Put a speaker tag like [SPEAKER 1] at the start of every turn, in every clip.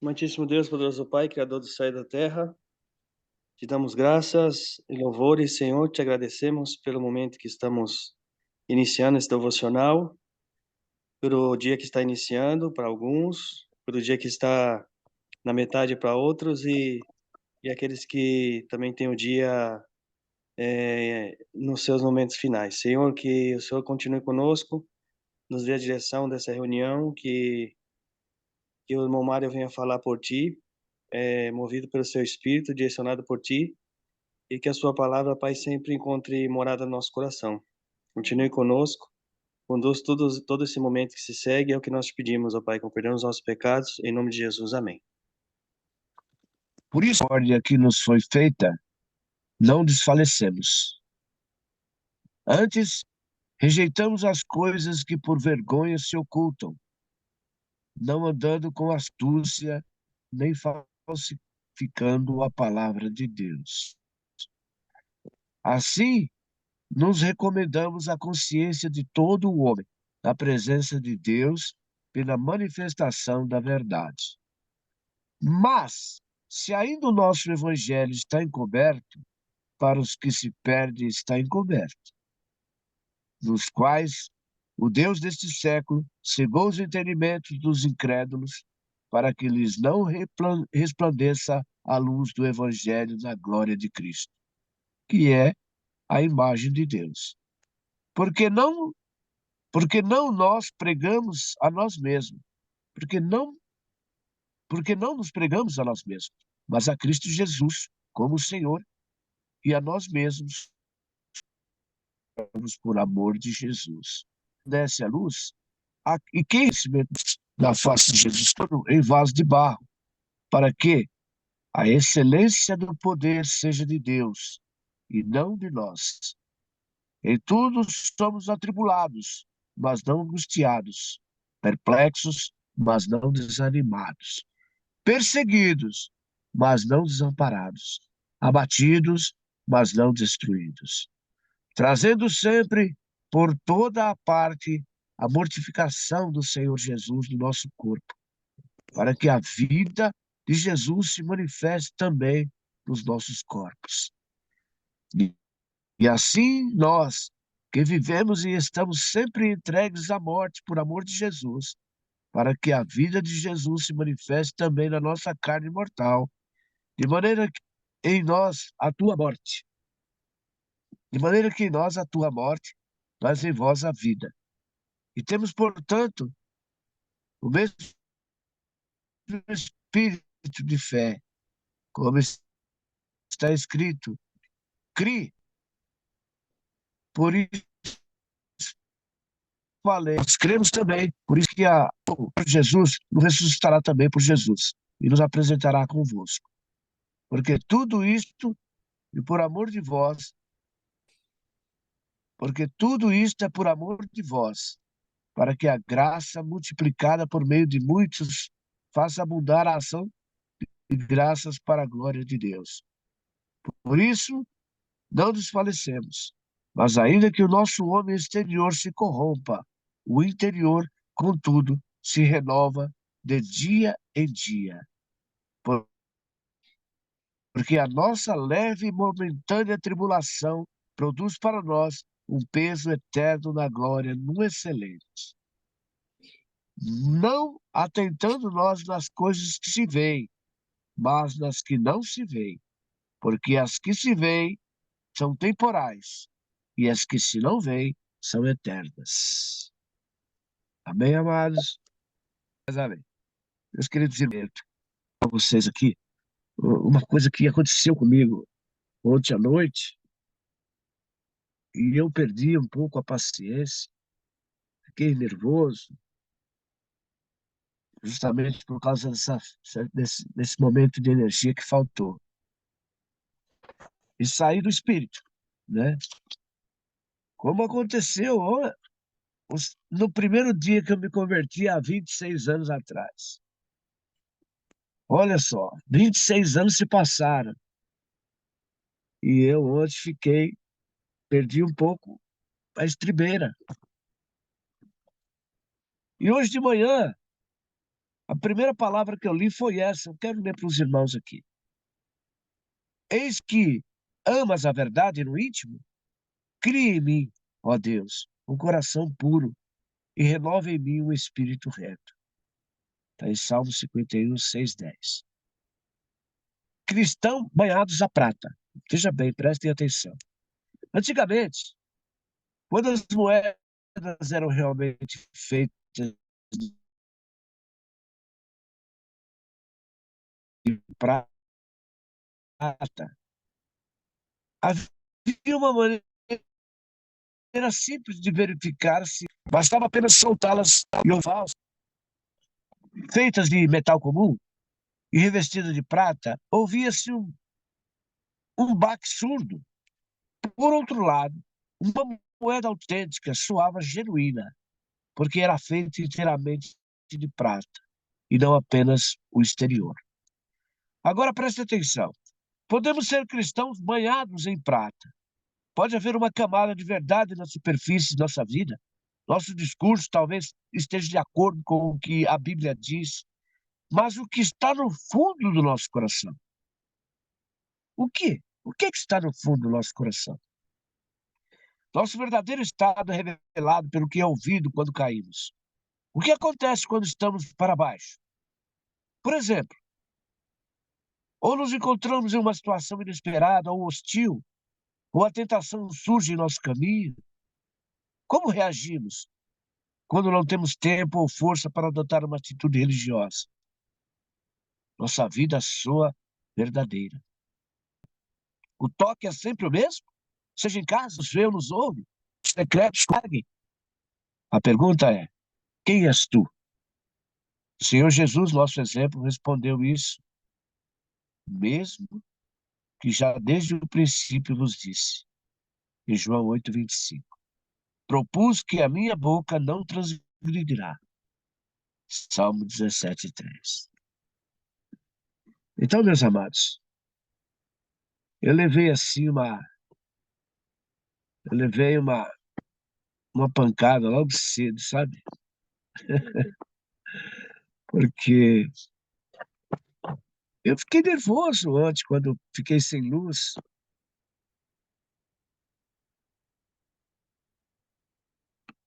[SPEAKER 1] Amantíssimo Deus, poderoso Pai, Criador do céu e da terra, te damos graças e louvores, Senhor, te agradecemos pelo momento que estamos iniciando esse devocional, pelo dia que está iniciando para alguns, pelo dia que está na metade para outros e aqueles que também têm o dia nos seus momentos finais. Senhor, que o Senhor continue conosco, nos dê a direção dessa reunião, que o irmão Mário venha falar por ti, movido pelo seu Espírito, direcionado por ti, e que a sua palavra, Pai, sempre encontre morada no nosso coração. Continue conosco, conduz todo esse momento que se segue, é o que nós te pedimos, ó Pai, com perdão dos nossos pecados, em nome de Jesus, amém.
[SPEAKER 2] Por isso, a ordem que nos foi feita, não desfalecemos. Antes, rejeitamos as coisas que por vergonha se ocultam, não andando com astúcia, nem falsificando a palavra de Deus. Assim, nos recomendamos à consciência de todo o homem, na presença de Deus, pela manifestação da verdade. Mas, se ainda o nosso evangelho está encoberto, para os que se perdem está encoberto, nos quais o Deus deste século cegou os entendimentos dos incrédulos, para que lhes não resplandeça a luz do evangelho da glória de Cristo, que é a imagem de Deus. Porque não nós pregamos a nós mesmos, porque não nos pregamos a nós mesmos, mas a Cristo Jesus como Senhor e a nós mesmos por amor de Jesus. Desce a luz, e quem da face de Jesus todo em vaso de barro, para que a excelência do poder seja de Deus e não de nós. Em tudo somos atribulados, mas não angustiados, perplexos, mas não desanimados, perseguidos, mas não desamparados, abatidos, mas não destruídos, trazendo sempre por toda a parte a mortificação do Senhor Jesus no nosso corpo, para que a vida de Jesus se manifeste também nos nossos corpos. E assim nós, que vivemos e estamos sempre entregues à morte por amor de Jesus, para que a vida de Jesus se manifeste também na nossa carne mortal, de maneira que em nós atua a morte. De maneira que em nós atua a morte, mas em vós a vida. E temos, portanto, o mesmo espírito de fé, como está escrito, crie. Por isso falei, nós cremos também, por isso que Jesus nos ressuscitará também por Jesus e nos apresentará convosco. Porque tudo isto, e por amor de vós, porque tudo isto é por amor de vós, para que a graça multiplicada por meio de muitos faça abundar a ação de graças para a glória de Deus. Por isso, não desfalecemos, mas ainda que o nosso homem exterior se corrompa, o interior, contudo, se renova de dia em dia. Porque a nossa leve e momentânea tribulação produz para nós um peso eterno na glória, no excelente. Não atentando nós nas coisas que se veem, mas nas que não se veem, porque as que se veem são temporais, e as que se não veem são eternas. Amém, amados? Amém. Meus queridos irmãos, para vocês aqui, uma coisa que aconteceu comigo ontem à noite, e eu perdi um pouco a paciência, fiquei nervoso, justamente por causa desse momento de energia que faltou. E saí do espírito, né? Como aconteceu no primeiro dia que eu me converti há 26 anos atrás. Olha só, 26 anos se passaram. E eu ontem perdi um pouco a estribeira. E hoje de manhã, A primeira palavra que eu li foi essa, eu quero ler para os irmãos aqui. Eis que amas a verdade no íntimo, cria em mim, ó Deus, um coração puro e renova em mim um espírito reto. Está em Salmo 51, 6, 10. Cristão banhados a prata. Veja bem, prestem atenção. Antigamente, quando as moedas eram realmente feitas de prata, havia uma maneira simples de verificar se bastava apenas soltá-las em ovais, feitas de metal comum e revestidas de prata, ouvia-se um baque surdo. Por outro lado, uma moeda autêntica soava genuína, porque era feita inteiramente de prata, e não apenas o exterior. Agora preste atenção. Podemos ser cristãos banhados em prata. Pode haver uma camada de verdade na superfície de nossa vida. Nosso discurso talvez esteja de acordo com o que a Bíblia diz, mas o que está no fundo do nosso coração? O quê? O que está no fundo do nosso coração? Nosso verdadeiro estado é revelado pelo que é ouvido quando caímos. O que acontece quando estamos para baixo? Por exemplo, ou nos encontramos em uma situação inesperada ou hostil, ou a tentação surge em nosso caminho. Como reagimos quando não temos tempo ou força para adotar uma atitude religiosa? Nossa vida soa verdadeira. O toque é sempre o mesmo? Seja em casa, nos vê ou nos ouve, secretos com alguém. A pergunta é, quem és tu? O Senhor Jesus, nosso exemplo, respondeu isso, mesmo que já desde o princípio vos disse, em João 8:25. Propus que a minha boca não transgredirá. Salmo 17:3. Então, meus amados, eu levei assim uma pancada logo cedo, sabe? Porque eu fiquei nervoso ontem, quando fiquei sem luz.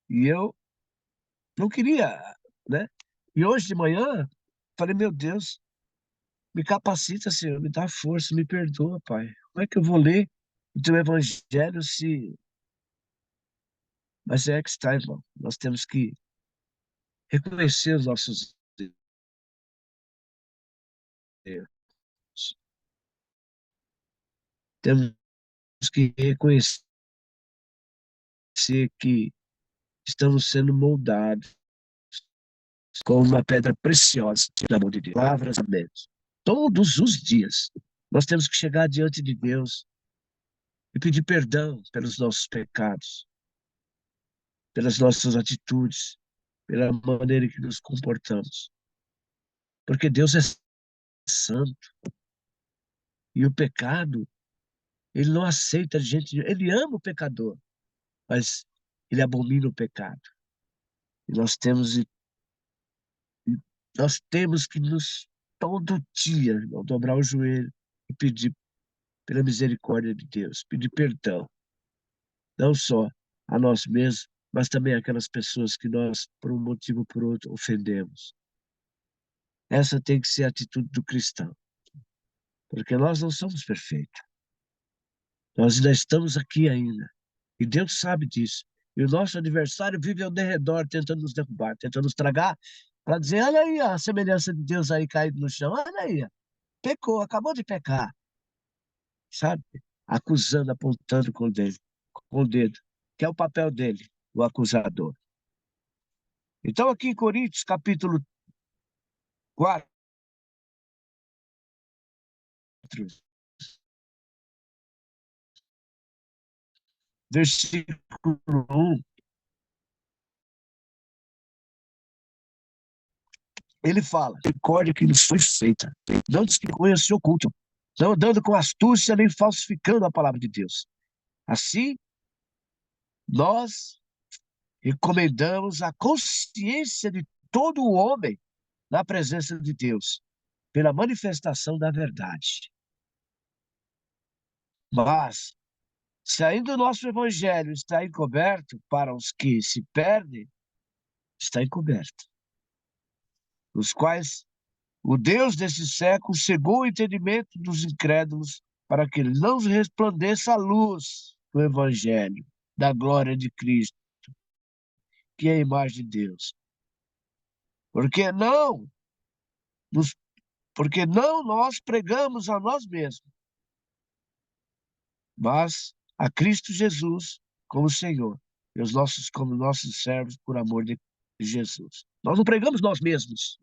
[SPEAKER 2] E eu não queria, né? E hoje de manhã, falei, meu Deus, me capacita, Senhor, me dá força, me perdoa, Pai. Como é que eu vou ler o teu evangelho se... Mas é que está, irmão. Nós temos que reconhecer os nossos erros. Temos que reconhecer que estamos sendo moldados como uma pedra preciosa na mão de Deus. Palavras, amém. Todos os dias, nós temos que chegar diante de Deus e pedir perdão pelos nossos pecados, pelas nossas atitudes, pela maneira em que nos comportamos. Porque Deus é santo. E o pecado, ele não aceita gente, ele ama o pecador, mas ele abomina o pecado. E nós temos que todo dia, irmão, dobrar o joelho e pedir pela misericórdia de Deus, pedir perdão, não só a nós mesmos, mas também aquelas pessoas que nós, por um motivo ou por outro, ofendemos. Essa tem que ser a atitude do cristão, porque nós não somos perfeitos. Nós ainda estamos aqui ainda, e Deus sabe disso. E o nosso adversário vive ao redor, tentando nos derrubar, tentando nos tragar, para dizer, olha aí a semelhança de Deus aí caído no chão, olha aí, pecou, acabou de pecar, sabe? Acusando, apontando com o dedo, que é o papel dele, o acusador. Então, aqui em Coríntios, capítulo 4, versículo 1, ele fala, misericórdia que nos foi feita, não desconheça se ocultam, não andando com astúcia nem falsificando a palavra de Deus. Assim, nós recomendamos a consciência de todo o homem na presença de Deus, pela manifestação da verdade. Mas, se ainda o nosso evangelho está encoberto para os que se perdem, está encoberto, os quais o Deus desse século cegou o entendimento dos incrédulos para que não resplandeça a luz do evangelho, da glória de Cristo, que é a imagem de Deus. Porque não, porque não nós pregamos a nós mesmos, mas a Cristo Jesus como Senhor, e os nossos como nossos servos por amor de Jesus. Nós não pregamos nós mesmos,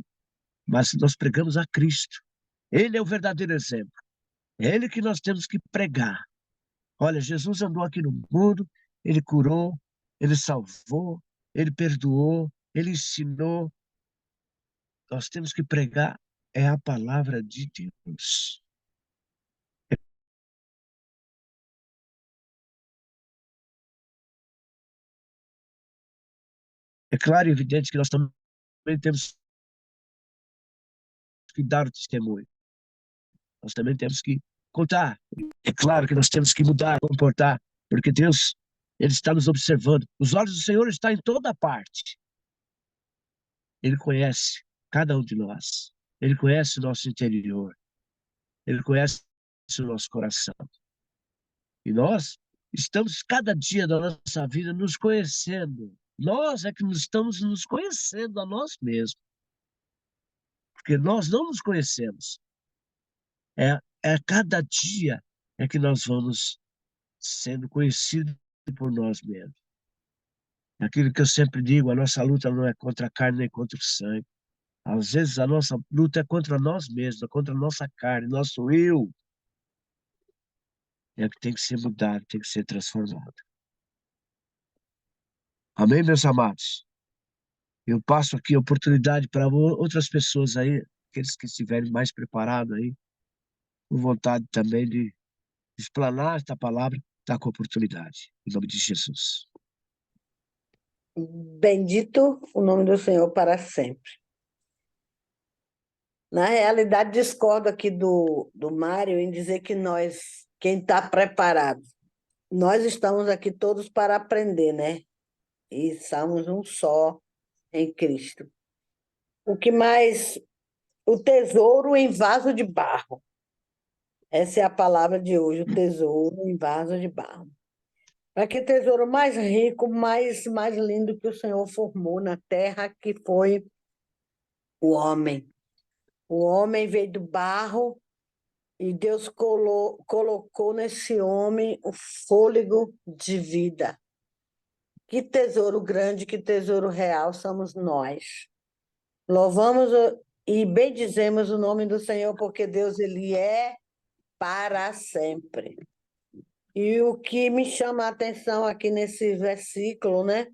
[SPEAKER 2] mas nós pregamos a Cristo. Ele é o verdadeiro exemplo. É ele que nós temos que pregar. Olha, Jesus andou aqui no mundo, ele curou, ele salvou, ele perdoou, ele ensinou. Nós temos que pregar é a palavra de Deus. É claro e evidente que nós também temos que dar o testemunho. Nós também temos que contar. É claro que nós temos que mudar, comportar, porque Deus, ele está nos observando. Os olhos do Senhor estão em toda parte. Ele conhece cada um de nós. Ele conhece o nosso interior. Ele conhece o nosso coração. E nós estamos cada dia da nossa vida nos conhecendo. Nós é que estamos nos conhecendo a nós mesmos. Porque nós não nos conhecemos. É cada dia é que nós vamos sendo conhecidos por nós mesmos. Aquilo que eu sempre digo, a nossa luta não é contra a carne nem contra o sangue. Às vezes a nossa luta é contra nós mesmos, é contra a nossa carne, nosso eu. É que tem que ser mudado, tem que ser transformado. Amém, meus amados? Eu passo aqui a oportunidade para outras pessoas aí, aqueles que estiverem mais preparados aí, com vontade também de explanar esta palavra, está com oportunidade. Em nome de Jesus.
[SPEAKER 3] Bendito o nome do Senhor para sempre. Na realidade, discordo aqui do Mário em dizer que nós, quem está preparado, nós estamos aqui todos para aprender, né? E somos um só em Cristo. O que mais? O tesouro em vaso de barro. Essa é a palavra de hoje, o tesouro em vaso de barro. Para que tesouro mais rico, mais lindo que o Senhor formou na terra, que foi o homem. O homem veio do barro e Deus colocou nesse homem o fôlego de vida. Que tesouro grande, que tesouro real somos nós. Louvamos e bendizemos o nome do Senhor, porque Deus, ele é para sempre. E o que me chama a atenção aqui nesse versículo, né?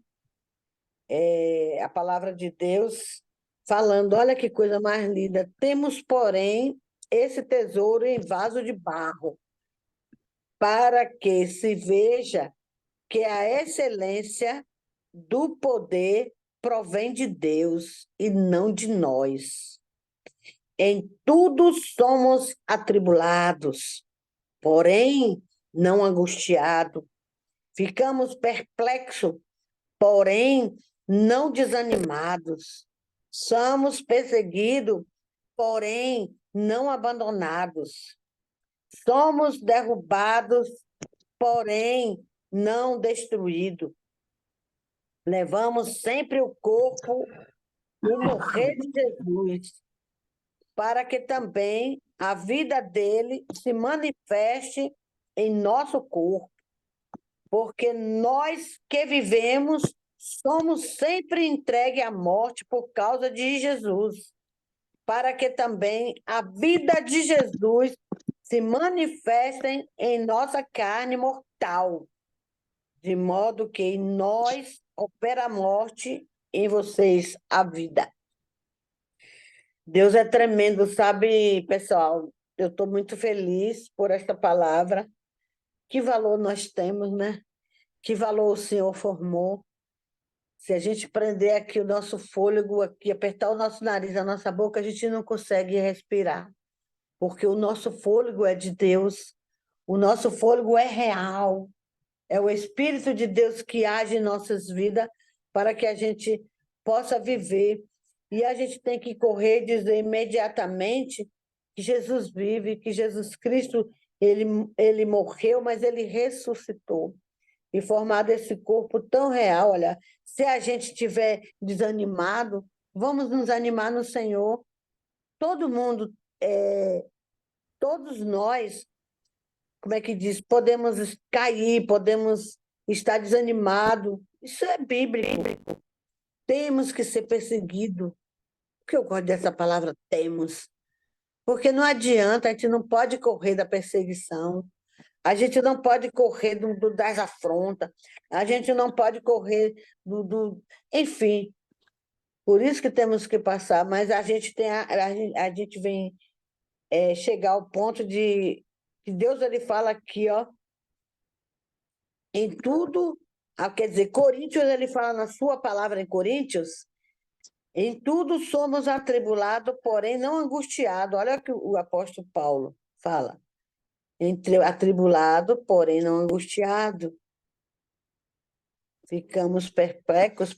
[SPEAKER 3] É a palavra de Deus falando, olha que coisa mais linda. Temos, porém, esse tesouro em vaso de barro, para que se veja que a excelência do poder provém de Deus e não de nós. Em tudo somos atribulados, porém não angustiados. Ficamos perplexos, porém não desanimados. Somos perseguidos, porém não abandonados. Somos derrubados, porém não destruídos. Levamos sempre o corpo e o morrer de Jesus, para que também a vida dele se manifeste em nosso corpo. Porque nós que vivemos somos sempre entregues à morte por causa de Jesus, para que também a vida de Jesus se manifeste em nossa carne mortal, de modo que em nós opera a morte, em vocês a vida. Deus é tremendo, sabe, pessoal? Eu estou muito feliz por esta palavra. Que valor nós temos, né? Que valor o Senhor formou. Se a gente prender aqui o nosso fôlego, aqui, apertar o nosso nariz, a nossa boca, a gente não consegue respirar, porque o nosso fôlego é de Deus, o nosso fôlego é real, é o Espírito de Deus que age em nossas vidas para que a gente possa viver. E a gente tem que correr e dizer imediatamente que Jesus vive, que Jesus Cristo, ele morreu, mas ele ressuscitou. E formado esse corpo tão real, olha, se a gente estiver desanimado, vamos nos animar no Senhor. Todo mundo, todos nós, como é que diz, podemos cair, podemos estar desanimado. Isso é bíblico. Temos que ser perseguidos. Por que eu gosto dessa palavra temos? Porque não adianta, a gente não pode correr da perseguição. A gente não pode correr das afrontas, a gente não pode correr Enfim, por isso que temos que passar, mas a gente tem a gente vem chegar ao ponto de que Deus ele fala aqui, ó, em tudo, quer dizer, Coríntios, ele fala na sua palavra em Coríntios, em tudo somos atribulados, porém não angustiados. Olha o que o apóstolo Paulo fala. Atribulado, porém não angustiado. Ficamos perplexo,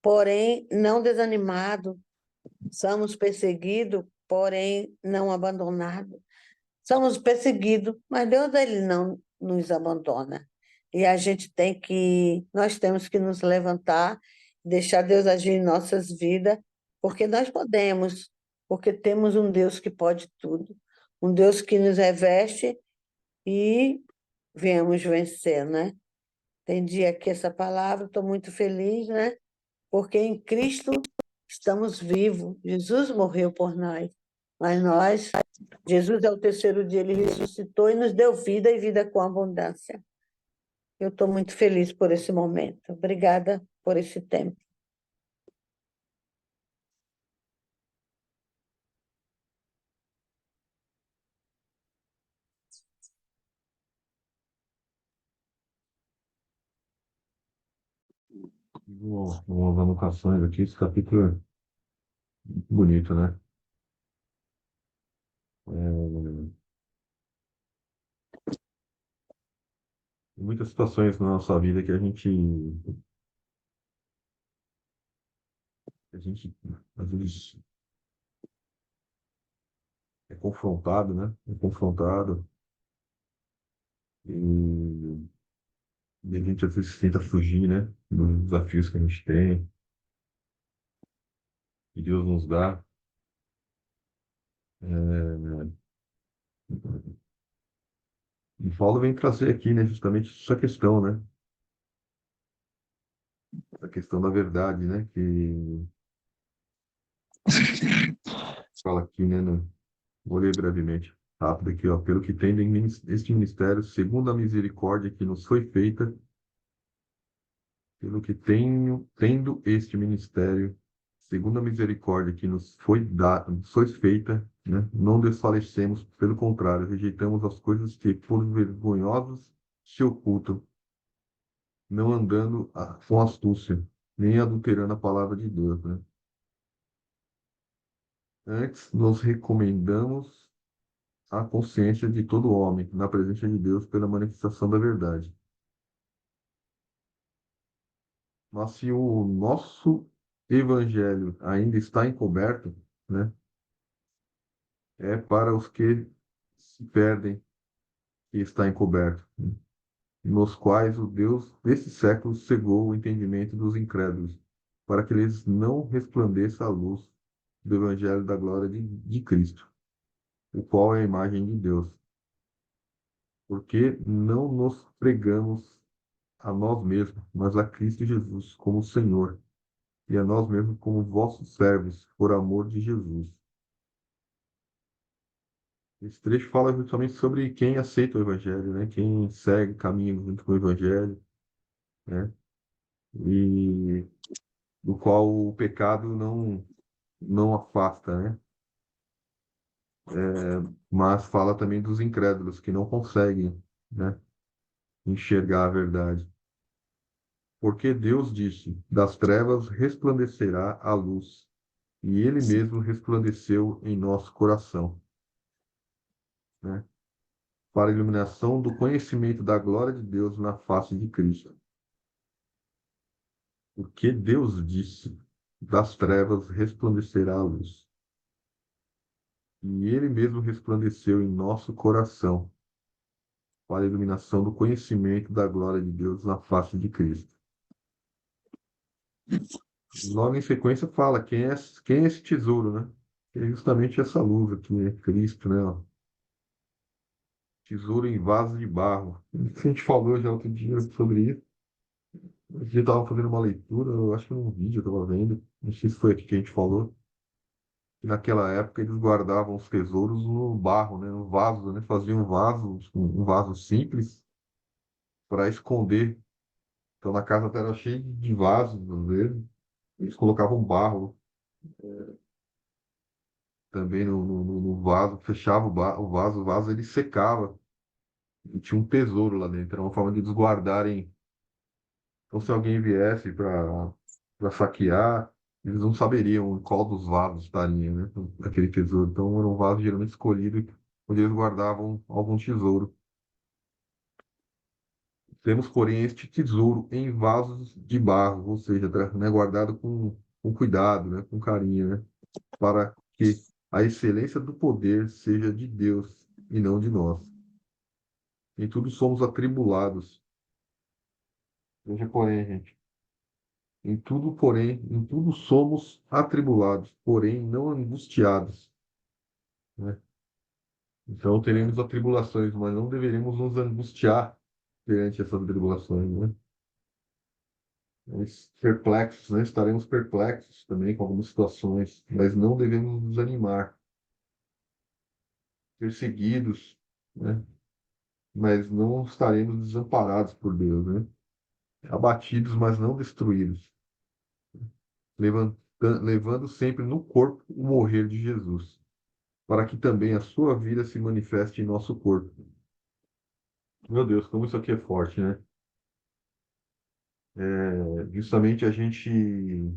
[SPEAKER 3] porém não desanimado. Somos perseguidos, porém não abandonados. Somos perseguidos, mas Deus ele não nos abandona. E nós temos que nos levantar, deixar Deus agir em nossas vidas, porque nós podemos, porque temos um Deus que pode tudo, um Deus que nos reveste e viemos vencer, né? Entendi aqui essa palavra, estou muito feliz, né? Porque em Cristo estamos vivos. Jesus morreu por nós. Mas Jesus é o terceiro dia, ele ressuscitou e nos deu vida e vida com abundância. Eu estou muito feliz por esse momento. Obrigada por esse tempo.
[SPEAKER 4] Umas anotações aqui, esse capítulo é muito bonito, né? É, tem muitas situações na nossa vida que a gente às vezes é confrontado, né? É confrontado e, e a gente às vezes tenta fugir, né? Dos desafios que a gente tem, que Deus nos dá. É, e Paulo vem trazer aqui, né? Justamente essa questão, né? A questão da verdade, né? Que fala aqui, né? Vou ler brevemente, rápido aqui, ó. Pelo que tendo este ministério, segundo a misericórdia que nos foi feita, pelo que tendo este ministério, segundo a misericórdia que nos foi feita, né, não desfalecemos, pelo contrário, rejeitamos as coisas que por vergonhosas se ocultam, não andando com astúcia, nem adulterando a palavra de Deus, né? Antes, nos recomendamos a consciência de todo homem, na presença de Deus, pela manifestação da verdade. Mas se o nosso evangelho ainda está encoberto, né, é para os que se perdem que está encoberto, né, nos quais o Deus desse século cegou o entendimento dos incrédulos, para que eles não resplandeça a luz do evangelho da glória de Cristo, o qual é a imagem de Deus. Porque não nos pregamos a nós mesmos, mas a Cristo Jesus como Senhor, e a nós mesmos como vossos servos, por amor de Jesus. Esse trecho fala justamente sobre quem aceita o Evangelho, né? Quem segue, caminha junto com o Evangelho, né? E do qual o pecado não afasta, né? Mas fala também dos incrédulos que não conseguem, né, enxergar a verdade. Porque Deus disse: das trevas resplandecerá a luz, e Ele mesmo resplandeceu em nosso coração, né? Para a iluminação do conhecimento da glória de Deus na face de Cristo. Porque Deus disse: das trevas resplandecerá a luz, e Ele mesmo resplandeceu em nosso coração, para a iluminação do conhecimento da glória de Deus na face de Cristo. Logo em sequência fala quem é esse tesouro, né? Que é justamente essa luz aqui, né? Cristo, né? Ó. Tesouro em vaso de barro. A gente falou já outro dia sobre isso. A gente estava fazendo uma leitura, eu acho que num vídeo eu estava vendo, não sei se foi aqui que a gente falou, que naquela época eles guardavam os tesouros no barro, né? No vaso, né? Faziam um vaso simples para esconder. Então na casa até era cheia de vasos, às vezes. Eles colocavam barro também no vaso, fechava o vaso ele secava e tinha um tesouro lá dentro. Era uma forma de eles guardarem. Então, se alguém viesse para saquear, eles não saberiam em qual dos vasos estaria, né? Aquele tesouro. Então, era um vaso geralmente escolhido onde eles guardavam algum tesouro. Temos, porém, este tesouro em vasos de barro, ou seja, né, guardado com cuidado, né, com carinho, né, para que a excelência do poder seja de Deus e não de nós. Em tudo somos atribulados. Veja, porém, gente, em tudo somos atribulados, porém não angustiados, né? Então teremos atribulações, mas não deveremos nos angustiar perante essas tribulações, né? Mas perplexos, né? Estaremos perplexos também com algumas situações, mas não devemos nos desanimar, perseguidos, né? Mas não estaremos desamparados por Deus, né? Abatidos, mas não destruídos, levando sempre no corpo o morrer de Jesus, para que também a sua vida se manifeste em nosso corpo. Meu Deus, como isso aqui é forte, né? Justamente a gente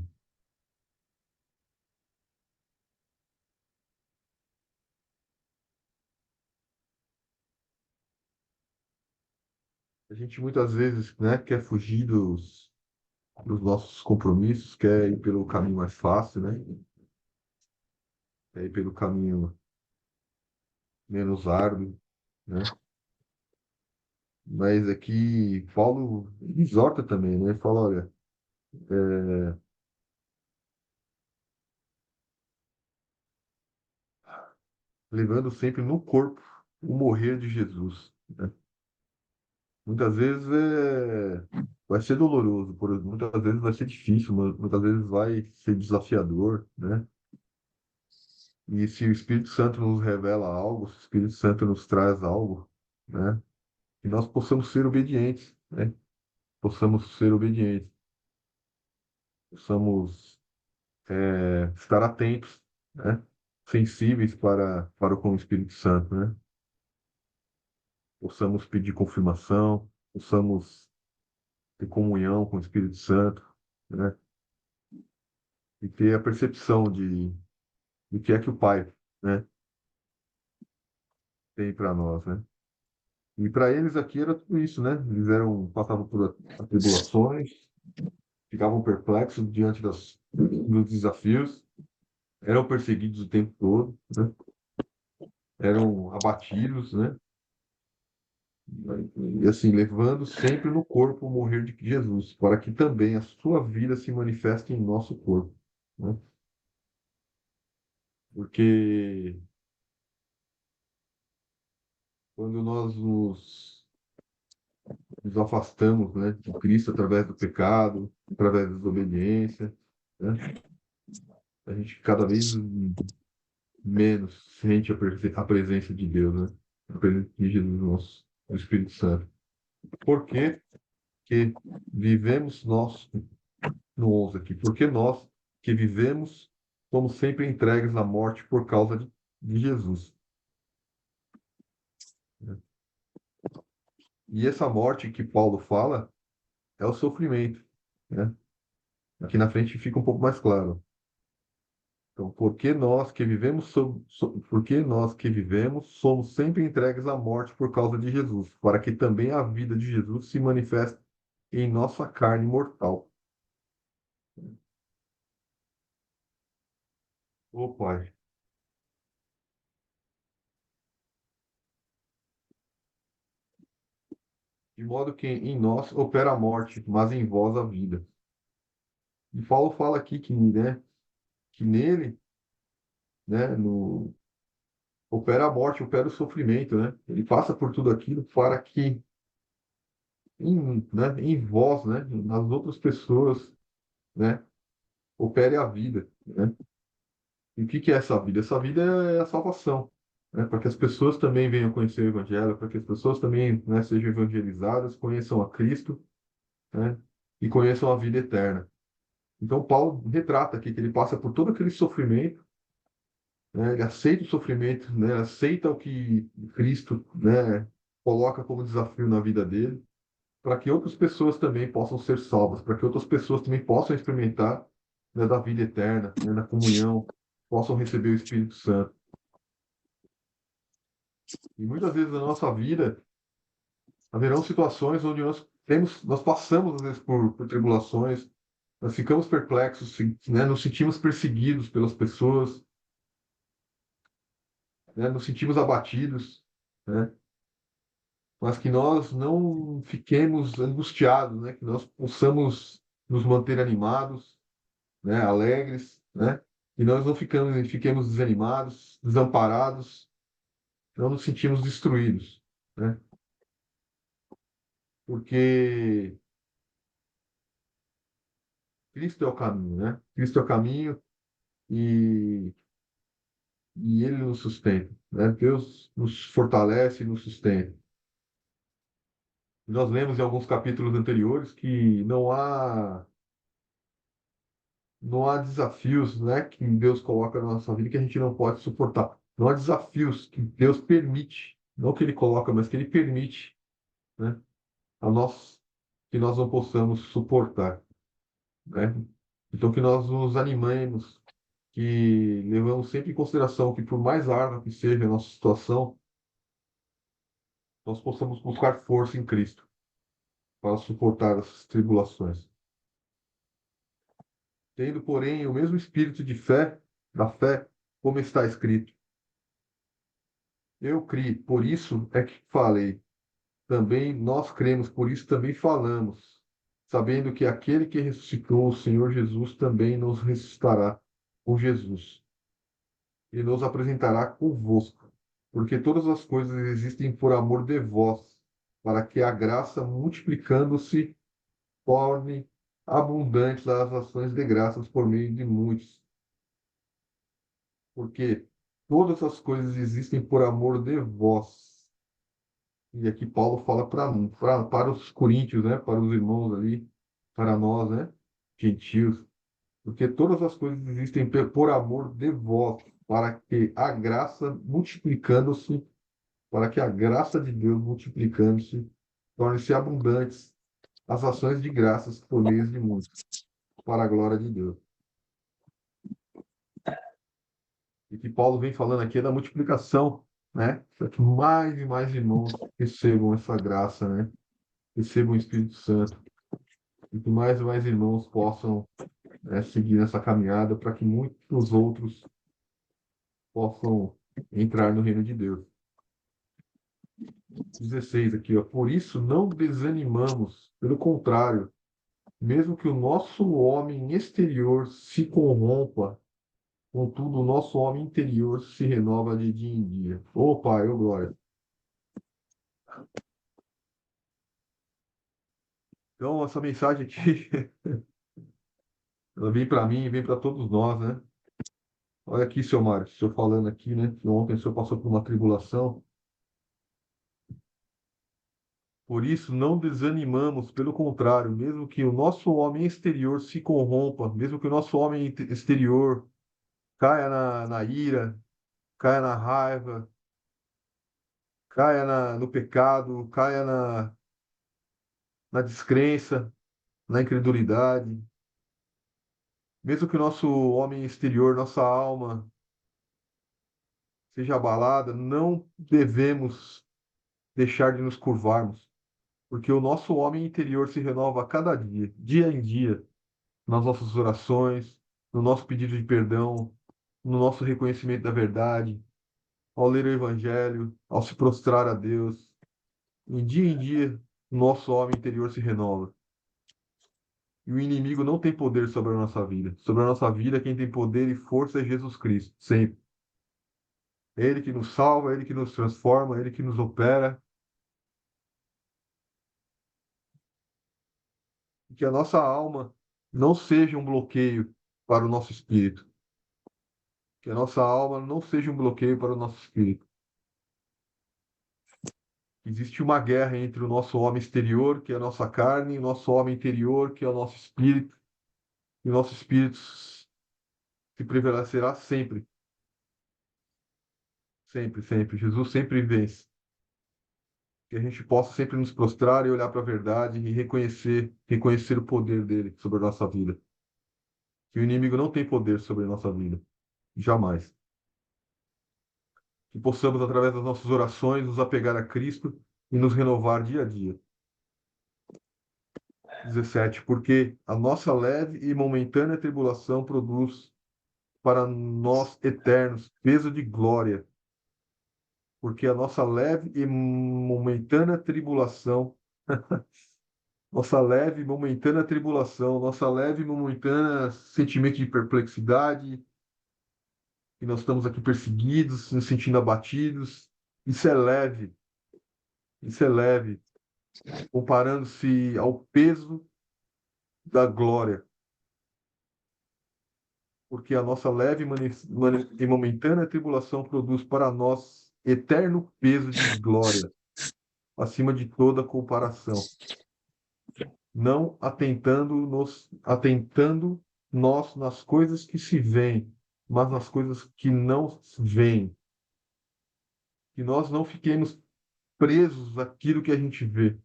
[SPEAKER 4] muitas vezes, né, quer fugir dos nossos compromissos, quer ir pelo caminho mais fácil, né? Quer ir pelo caminho menos árduo, né? Mas aqui Paulo exorta também, né? Fala, olha, levando sempre no corpo o morrer de Jesus, né? Muitas vezes vai ser doloroso, muitas vezes vai ser difícil, muitas vezes vai ser desafiador, né? E se o Espírito Santo nos revela algo, se o Espírito Santo nos traz algo, né? Que nós possamos ser obedientes, né? Possamos ser obedientes, possamos estar atentos, né? Sensíveis para com o Espírito Santo, né? Possamos pedir confirmação, possamos ter comunhão com o Espírito Santo, né? E ter a percepção de que é que o Pai, né, tem para nós, né? E para eles aqui era tudo isso, né? Passavam por atribulações, ficavam perplexos diante dos desafios, eram perseguidos o tempo todo, né? Eram abatidos, né? E assim, levando sempre no corpo o morrer de Jesus, para que também a sua vida se manifeste em nosso corpo, né? Porque quando nós nos afastamos, né, de Cristo através do pecado, através da desobediência, né, a gente cada vez menos sente a presença de Deus, né, a presença de Jesus, nosso o Espírito Santo. Por quê? Que vivemos nós, no 11 aqui, porque nós que vivemos somos sempre entregues à morte por causa de Jesus, né? E essa morte que Paulo fala é o sofrimento, né? Aqui na frente fica um pouco mais claro. Então, porque nós que vivemos somos sempre entregues à morte por causa de Jesus, para que também a vida de Jesus se manifeste em nossa carne mortal. Ô Pai, de modo que em nós opera a morte, mas em vós a vida. E Paulo fala aqui que, né, que nele, né, opera a morte, opera o sofrimento, né? Ele passa por tudo aquilo para que em vós, né, nas outras pessoas, né, opere a vida, né? E o que que é essa vida? Essa vida é a salvação, né? Para que as pessoas também venham conhecer o Evangelho, para que as pessoas também, né, sejam evangelizadas, conheçam a Cristo, né, e conheçam a vida eterna. Então, Paulo retrata aqui que ele passa por todo aquele sofrimento, né, ele aceita o sofrimento, né, aceita o que Cristo, né, coloca como desafio na vida dele, para que outras pessoas também possam ser salvas, para que outras pessoas também possam experimentar, né, da vida eterna, né, da comunhão, possam receber o Espírito Santo. E muitas vezes na nossa vida haverão situações onde nós passamos às vezes por tribulações, nós ficamos perplexos, né, nos sentimos perseguidos pelas pessoas, né, nos sentimos abatidos, né, mas que nós não fiquemos angustiados, né, que nós possamos nos manter animados, né, alegres, né, e nós não fiquemos desanimados, desamparados, não nos sentimos destruídos, né, porque Cristo é o caminho, né? Cristo é o caminho e, e Ele nos sustenta, né? Deus nos fortalece e nos sustenta. Nós lemos em alguns capítulos anteriores que não há desafios, né, que Deus coloca na nossa vida que a gente não pode suportar. Não há desafios que Deus permite, não que Ele coloca, mas que Ele permite, né, a nós que nós não possamos suportar, né? Então que nós nos animemos, que levamos sempre em consideração que por mais árdua que seja a nossa situação, nós possamos buscar força em Cristo para suportar essas tribulações. Tendo, porém, o mesmo espírito da fé, como está escrito. Eu criei, por isso é que falei. Também nós cremos, por isso também falamos, sabendo que aquele que ressuscitou o Senhor Jesus também nos ressuscitará com Jesus e nos apresentará convosco, porque todas as coisas existem por amor de vós, para que a graça, multiplicando-se, torne abundantes as ações de graças por meio de muitos. Porque todas as coisas existem por amor de vós. E aqui Paulo fala para os coríntios, né? Para os irmãos ali, para nós, né? Gentios. Porque todas as coisas existem por amor de vós, para que a graça multiplicando-se, para que a graça de Deus multiplicando-se, torne-se abundantes as ações de graças por meio de muitos, para a glória de Deus. E que Paulo vem falando aqui é da multiplicação, né? Para que mais e mais irmãos recebam essa graça, né? Recebam o Espírito Santo. E que mais e mais irmãos possam, né, seguir nessa caminhada para que muitos outros possam entrar no reino de Deus. 16 aqui, ó. Por isso não desanimamos, pelo contrário, mesmo que o nosso homem exterior se corrompa, contudo, o nosso homem interior se renova de dia em dia. Ô Pai, ô glória. Então, essa mensagem aqui, ela vem para mim e vem para todos nós, né? Olha aqui, seu Mário, o senhor falando aqui, né? Que ontem o senhor passou por uma tribulação. Por isso, não desanimamos, pelo contrário, mesmo que o nosso homem exterior se corrompa, mesmo que o nosso homem exterior caia na ira, caia na raiva, caia no pecado, caia na descrença, na incredulidade, mesmo que o nosso homem exterior, nossa alma, seja abalada, não devemos deixar de nos curvarmos, porque o nosso homem interior se renova a cada dia, dia em dia, nas nossas orações, no nosso pedido de perdão, no nosso reconhecimento da verdade, ao ler o Evangelho, ao se prostrar a Deus. Em dia, o nosso homem interior se renova. E o inimigo não tem poder sobre a nossa vida. Sobre a nossa vida, quem tem poder e força é Jesus Cristo, sempre. É Ele que nos salva, é Ele que nos transforma, é Ele que nos opera. E que a nossa alma não seja um bloqueio para o nosso espírito. Que a nossa alma não seja um bloqueio para o nosso espírito. Existe uma guerra entre o nosso homem exterior, que é a nossa carne, e o nosso homem interior, que é o nosso espírito. E o nosso espírito se prevalecerá sempre. Sempre, sempre. Jesus sempre vence. Que a gente possa sempre nos prostrar e olhar para a verdade e reconhecer o poder dele sobre a nossa vida. Que o inimigo não tem poder sobre a nossa vida. Jamais. Que possamos, através das nossas orações, nos apegar a Cristo e nos renovar dia a dia. 17. Porque a nossa leve e momentânea tribulação produz para nós eternos peso de glória. Porque a nossa leve e momentânea tribulação, nossa leve e momentânea sentimento de perplexidade, que nós estamos aqui perseguidos, nos sentindo abatidos, isso é leve, isso é leve, comparando-se ao peso da glória, porque a nossa leve e momentânea tribulação produz para nós eterno peso de glória, acima de toda comparação, não atentando nós nas coisas que se veem, mas nas coisas que não se veem, que nós não fiquemos presos àquilo que a gente vê,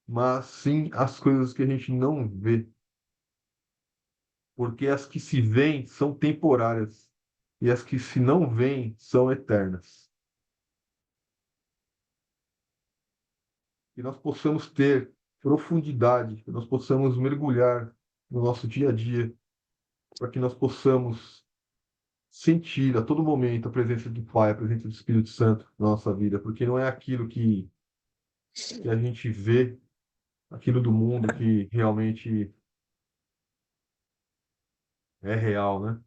[SPEAKER 4] mas sim às coisas que a gente não vê, porque as que se veem são temporárias e as que se não veem são eternas. Que nós possamos ter profundidade, que nós possamos mergulhar no nosso dia a dia, para que nós possamos sentir a todo momento a presença do Pai, a presença do Espírito Santo na nossa vida, porque não é aquilo que a gente vê, aquilo do mundo que realmente é real, né?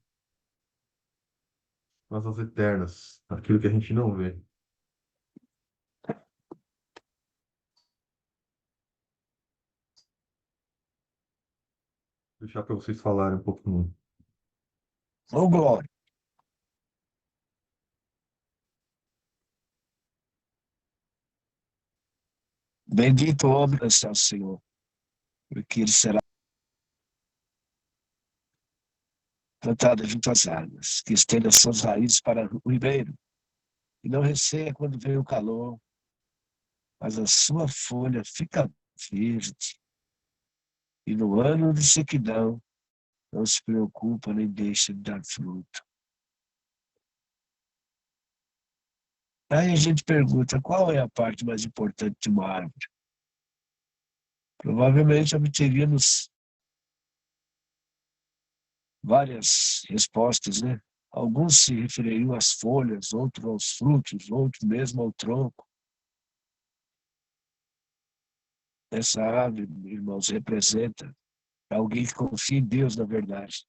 [SPEAKER 4] Mas as eternas, aquilo que a gente não vê. Vou deixar para vocês falarem um pouquinho.
[SPEAKER 2] Ô, glória. Bendito o homem que está o Senhor, porque ele será plantado junto às águas, que estenda suas raízes para o ribeiro, e não receia quando vem o calor, mas a sua folha fica verde, e no ano de sequidão não se preocupa nem deixa de dar fruto. Aí a gente pergunta, qual é a parte mais importante de uma árvore? Provavelmente obteríamos várias respostas, né? Alguns se refeririam às folhas, outros aos frutos, outros mesmo ao tronco. Essa árvore, irmãos, representa alguém que confia em Deus na verdade,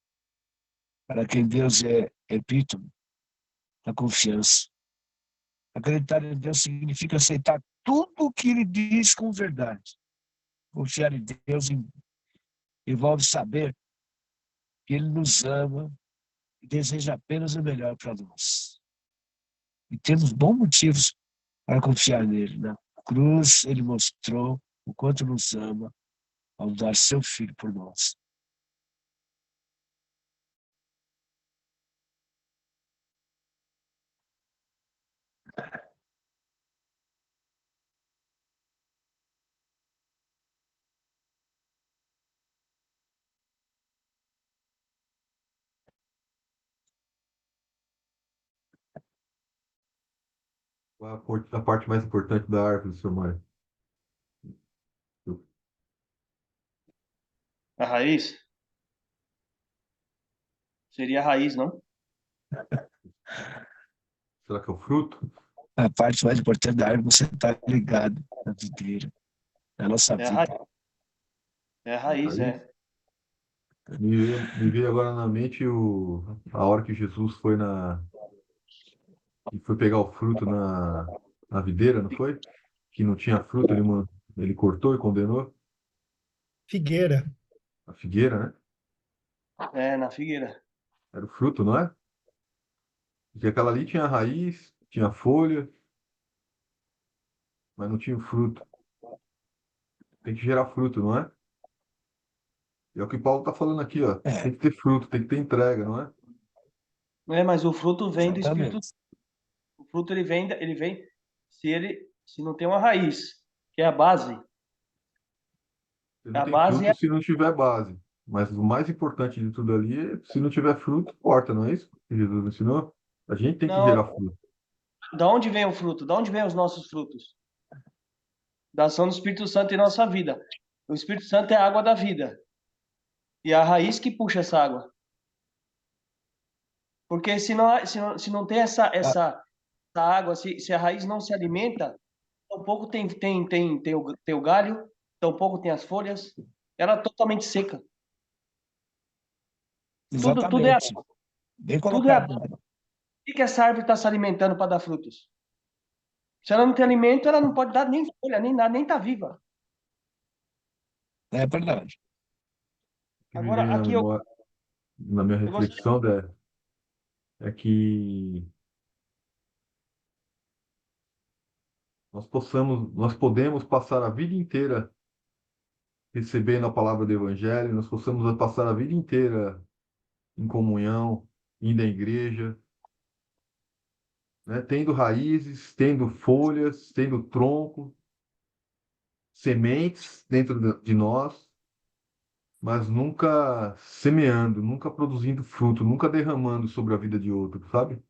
[SPEAKER 2] para quem Deus é epítome da confiança. Acreditar em Deus significa aceitar tudo o que Ele diz com verdade. Confiar em Deus envolve saber que Ele nos ama e deseja apenas o melhor para nós. E temos bons motivos para confiar nele. Na cruz, Ele mostrou o quanto nos ama ao dar seu Filho por nós.
[SPEAKER 4] Qual a parte mais importante da árvore, seu Mário?
[SPEAKER 1] A raiz? Seria a raiz, não?
[SPEAKER 4] Será que é o fruto?
[SPEAKER 2] A parte mais importante da árvore, você está ligado na videira, na nossa
[SPEAKER 1] É a raiz,
[SPEAKER 2] vida.
[SPEAKER 1] é a raiz,
[SPEAKER 4] Raiz?
[SPEAKER 1] é.
[SPEAKER 4] Me veio agora na mente a hora que Jesus e foi pegar o fruto na videira, não foi? Que não tinha fruto, ele cortou e condenou
[SPEAKER 5] Figueira.
[SPEAKER 4] a figueira, né?
[SPEAKER 1] É, na figueira.
[SPEAKER 4] Era o fruto, não é? Porque aquela ali tinha raiz, tinha folha, mas não tinha o fruto. Tem que gerar fruto, não é? E é o que Paulo está falando aqui, ó. Tem
[SPEAKER 2] É,
[SPEAKER 4] que ter fruto, tem que ter entrega, não é?
[SPEAKER 1] É, mas o fruto vem do Espírito.
[SPEAKER 2] exatamente.
[SPEAKER 1] O fruto ele vem se não tem uma raiz, que é a base.
[SPEAKER 4] Você não
[SPEAKER 1] A
[SPEAKER 4] tem
[SPEAKER 1] base
[SPEAKER 4] fruto
[SPEAKER 1] é
[SPEAKER 4] se não tiver base. Mas o mais importante de tudo ali é se não tiver fruto, corta, não é isso que Jesus ensinou? A gente tem que
[SPEAKER 1] não,
[SPEAKER 4] gerar fruto.
[SPEAKER 1] da onde vem o fruto? Da onde vem os nossos frutos? Da ação do Espírito Santo em nossa vida. O Espírito Santo é a água da vida. E é a raiz que puxa essa água. Porque se não tem
[SPEAKER 2] Ah,
[SPEAKER 1] essa água, se a raiz não se alimenta, tampouco tem o galho, tampouco tem as folhas. Ela é totalmente seca. Tudo é,
[SPEAKER 2] exatamente. Bem
[SPEAKER 1] tudo é.
[SPEAKER 2] colocado.
[SPEAKER 1] O que essa árvore está se alimentando para dar frutos? Se ela não tem alimento, ela não pode dar nem folha, nem nada, nem tá viva.
[SPEAKER 2] É verdade.
[SPEAKER 4] O que me
[SPEAKER 1] Agora,
[SPEAKER 4] vem na
[SPEAKER 1] aqui eu,
[SPEAKER 4] memória, na minha
[SPEAKER 1] eu gostaria.
[SPEAKER 4] reflexão, é que nós podemos passar a vida inteira recebendo a palavra do Evangelho, nós possamos passar a vida inteira em comunhão, indo à igreja, né? Tendo raízes, tendo folhas, tendo tronco, sementes dentro de nós, mas nunca semeando, nunca produzindo fruto, nunca derramando sobre a vida de outro, sabe?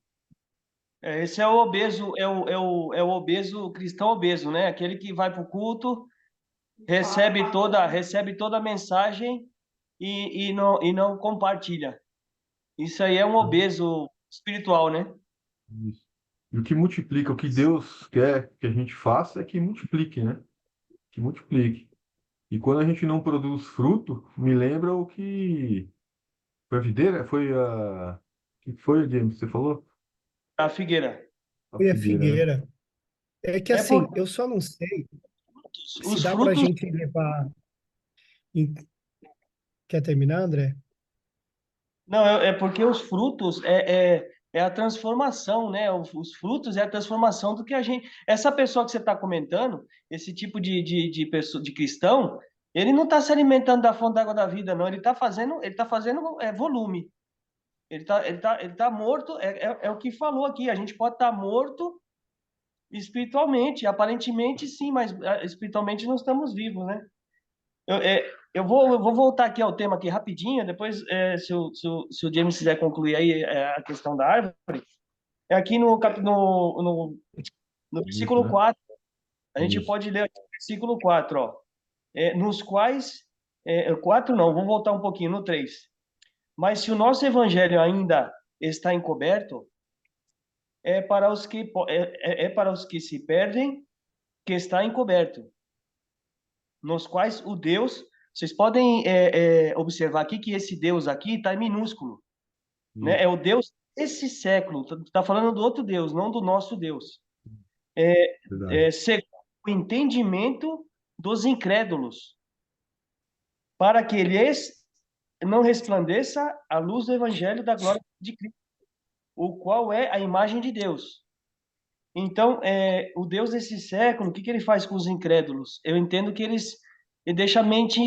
[SPEAKER 1] Esse é o obeso, é o obeso, cristão obeso, né? Aquele que vai para o culto, recebe toda a mensagem e não compartilha. Isso aí é um obeso espiritual, né?
[SPEAKER 4] Isso. E o que multiplica, o que Deus quer que a gente faça é que multiplique, né? Que multiplique. E quando a gente não produz fruto, me lembra o que foi a videira, foi a que foi, James, você falou?
[SPEAKER 1] A figueira.
[SPEAKER 4] A
[SPEAKER 5] Foi a
[SPEAKER 4] figueira, né?
[SPEAKER 5] figueira. É que
[SPEAKER 1] É por
[SPEAKER 5] assim, eu só não sei se
[SPEAKER 1] os
[SPEAKER 5] dá para a
[SPEAKER 1] frutos.
[SPEAKER 5] gente levar. em- Quer terminar, André?
[SPEAKER 1] Não, é porque os frutos é a transformação, né? Os frutos é a transformação do que a gente. Essa pessoa que você está comentando, esse tipo de pessoa, de cristão, ele não está se alimentando da fonte da água da vida, não. Ele tá fazendo volume. Ele tá morto, é o que falou aqui. A gente pode estar morto espiritualmente, aparentemente sim, mas espiritualmente não estamos vivos, né? Eu vou voltar aqui ao tema aqui rapidinho, depois, se o James quiser concluir aí a questão da árvore, é aqui no
[SPEAKER 4] Isso,
[SPEAKER 1] versículo
[SPEAKER 4] né?
[SPEAKER 1] 4. A gente
[SPEAKER 4] Isso.
[SPEAKER 1] pode ler aqui o versículo 4, ó. Nos quais, 4 não, vou voltar um pouquinho, no 3. Mas se o nosso evangelho ainda está encoberto, é para os que se perdem que está encoberto, nos quais o Deus, vocês podem observar aqui que esse Deus aqui está em minúsculo, né? É
[SPEAKER 4] Isso.
[SPEAKER 1] o Deus desse século, está falando do outro Deus, não do nosso Deus.
[SPEAKER 4] Verdade.
[SPEAKER 1] Segundo o entendimento dos incrédulos, para que lhes não resplandeça a luz do evangelho da glória de Cristo, o qual é a imagem de Deus. Então, o Deus desse século, o que ele faz com os incrédulos? Eu entendo que ele deixa a mente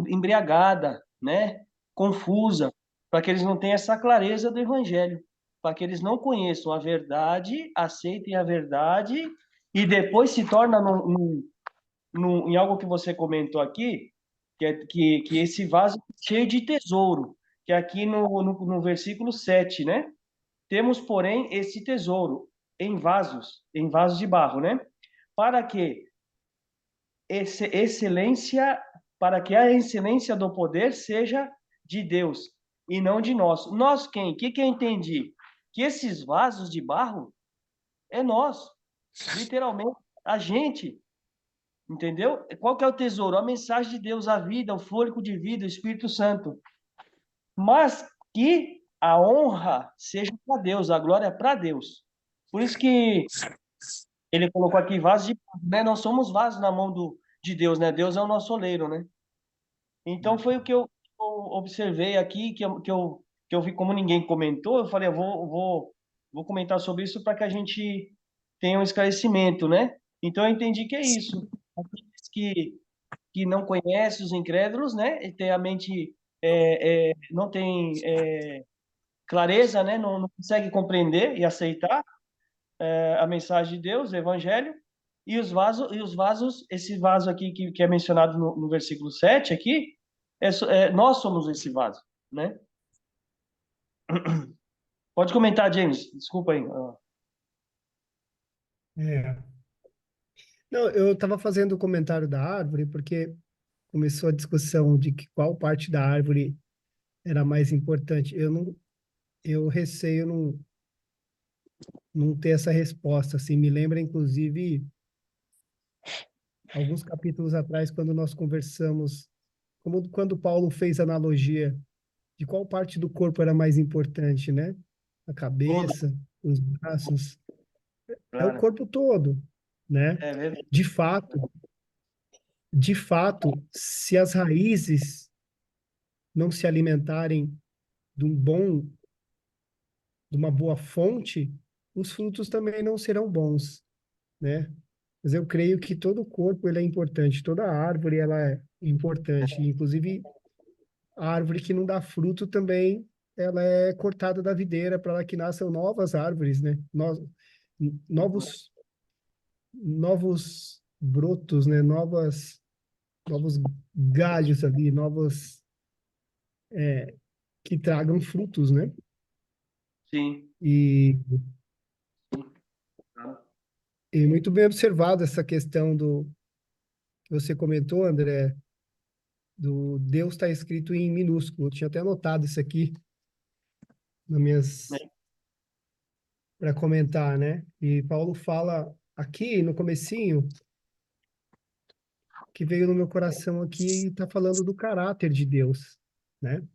[SPEAKER 1] embriagada, né? Confusa, para que eles não tenham essa clareza do Evangelho, para que eles não conheçam a verdade, aceitem a verdade e depois se torna em algo que você comentou aqui, que esse vaso é cheio de tesouro, que é aqui no versículo 7, né? Temos, porém, esse tesouro em vasos de barro, né? Para que excelência, para que a excelência do poder seja de Deus e não de nós. Nós quem? O que eu entendi? Que esses vasos de barro é nós, literalmente, a gente, entendeu? Qual que é o tesouro? A mensagem de Deus, a vida, o fôlego de vida, o Espírito Santo. Mas que a honra seja para Deus, a glória é para Deus. Por isso que ele colocou aqui vasos de barro, né? Nós somos vasos na mão de Deus, né? Deus é o nosso oleiro, né? Então foi o que eu observei aqui, que eu vi como ninguém comentou, eu falei, vou comentar sobre isso para que a gente tenha um esclarecimento, né? Então eu entendi que é isso. Aqueles que não conhecem os incrédulos, né? E tem a mente, não tem clareza, né? Não consegue compreender e aceitar a mensagem de Deus, o evangelho, e os vasos, esse vaso aqui que é mencionado no versículo 7 aqui, nós somos esse vaso, né? Pode comentar, James, desculpa aí.
[SPEAKER 5] É. Não, eu estava fazendo o comentário da árvore porque começou a discussão de que qual parte da árvore era mais importante. Eu receio não ter essa resposta. Assim, me lembra, inclusive, alguns capítulos atrás, quando nós conversamos, como quando Paulo fez a analogia de qual parte do corpo era mais importante, né? A
[SPEAKER 1] Todo,
[SPEAKER 5] cabeça, os braços, é o
[SPEAKER 1] claro.
[SPEAKER 5] corpo todo, né?
[SPEAKER 1] É verdade.
[SPEAKER 5] De fato, de fato, se as raízes não se alimentarem de um bom, de uma boa fonte, os frutos também não serão bons, né? Mas eu creio que todo o corpo ele é importante, toda árvore ela é importante, inclusive a árvore que não dá fruto também, ela é cortada da videira para que nasçam novas árvores, né? Novos novos brotos, né? Novos galhos ali, novos que tragam frutos, né?
[SPEAKER 1] Sim.
[SPEAKER 5] E,
[SPEAKER 1] Tá.
[SPEAKER 5] e muito bem observado essa questão do que você comentou, André, do Deus está escrito em minúsculo. Eu tinha até anotado isso aqui nas minhas para comentar, né? E Paulo fala aqui no comecinho que veio no meu coração aqui e está falando do caráter de Deus, né?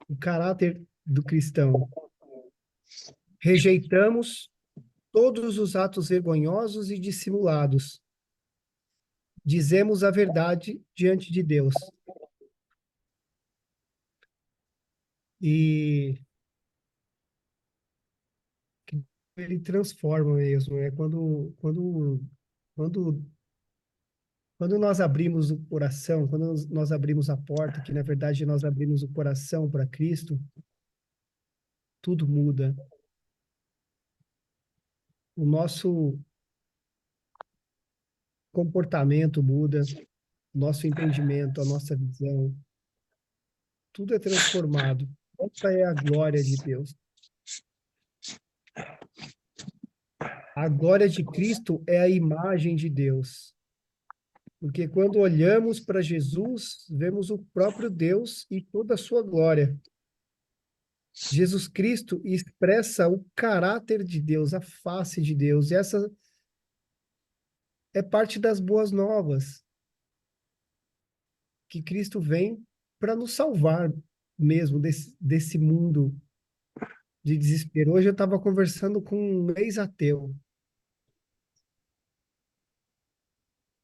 [SPEAKER 5] O caráter do cristão. Rejeitamos todos os atos vergonhosos e dissimulados. Dizemos a verdade diante de Deus. E ele transforma mesmo, é quando quando nós abrimos o coração, quando nós abrimos a porta, que na verdade nós abrimos o coração para Cristo, tudo muda. O nosso comportamento muda, nosso entendimento, a nossa visão, tudo é transformado. Essa é a glória de Deus. A glória de Cristo é a imagem de Deus. Porque quando olhamos para Jesus, vemos o próprio Deus e toda a sua glória. Jesus Cristo expressa o caráter de Deus, a face de Deus. E essa é parte das boas novas, que Cristo vem para nos salvar mesmo desse mundo de desespero. Hoje eu estava conversando com um ex-ateu.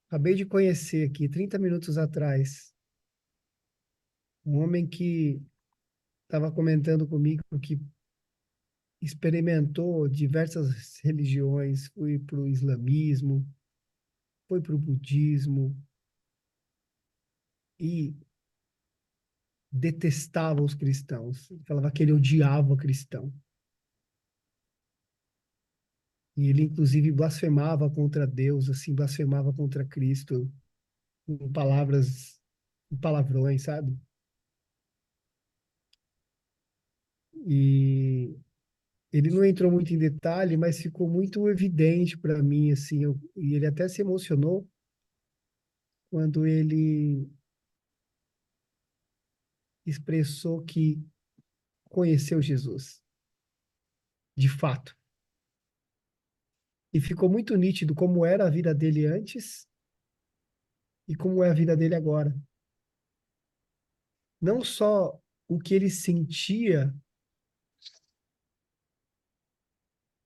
[SPEAKER 5] Acabei de conhecer aqui, 30 minutos atrás, um homem que estava comentando comigo que experimentou diversas religiões, foi para o islamismo, foi para o budismo e detestava os cristãos. Ele falava que ele odiava cristão. E ele, inclusive, blasfemava contra Deus, assim, blasfemava contra Cristo, com palavras, com palavrões, sabe? E ele não entrou muito em detalhe, mas ficou muito evidente para mim, assim, e ele até se emocionou quando ele expressou que conheceu Jesus, de fato. E ficou muito nítido como era a vida dele antes e como é a vida dele agora. Não só o que ele sentia,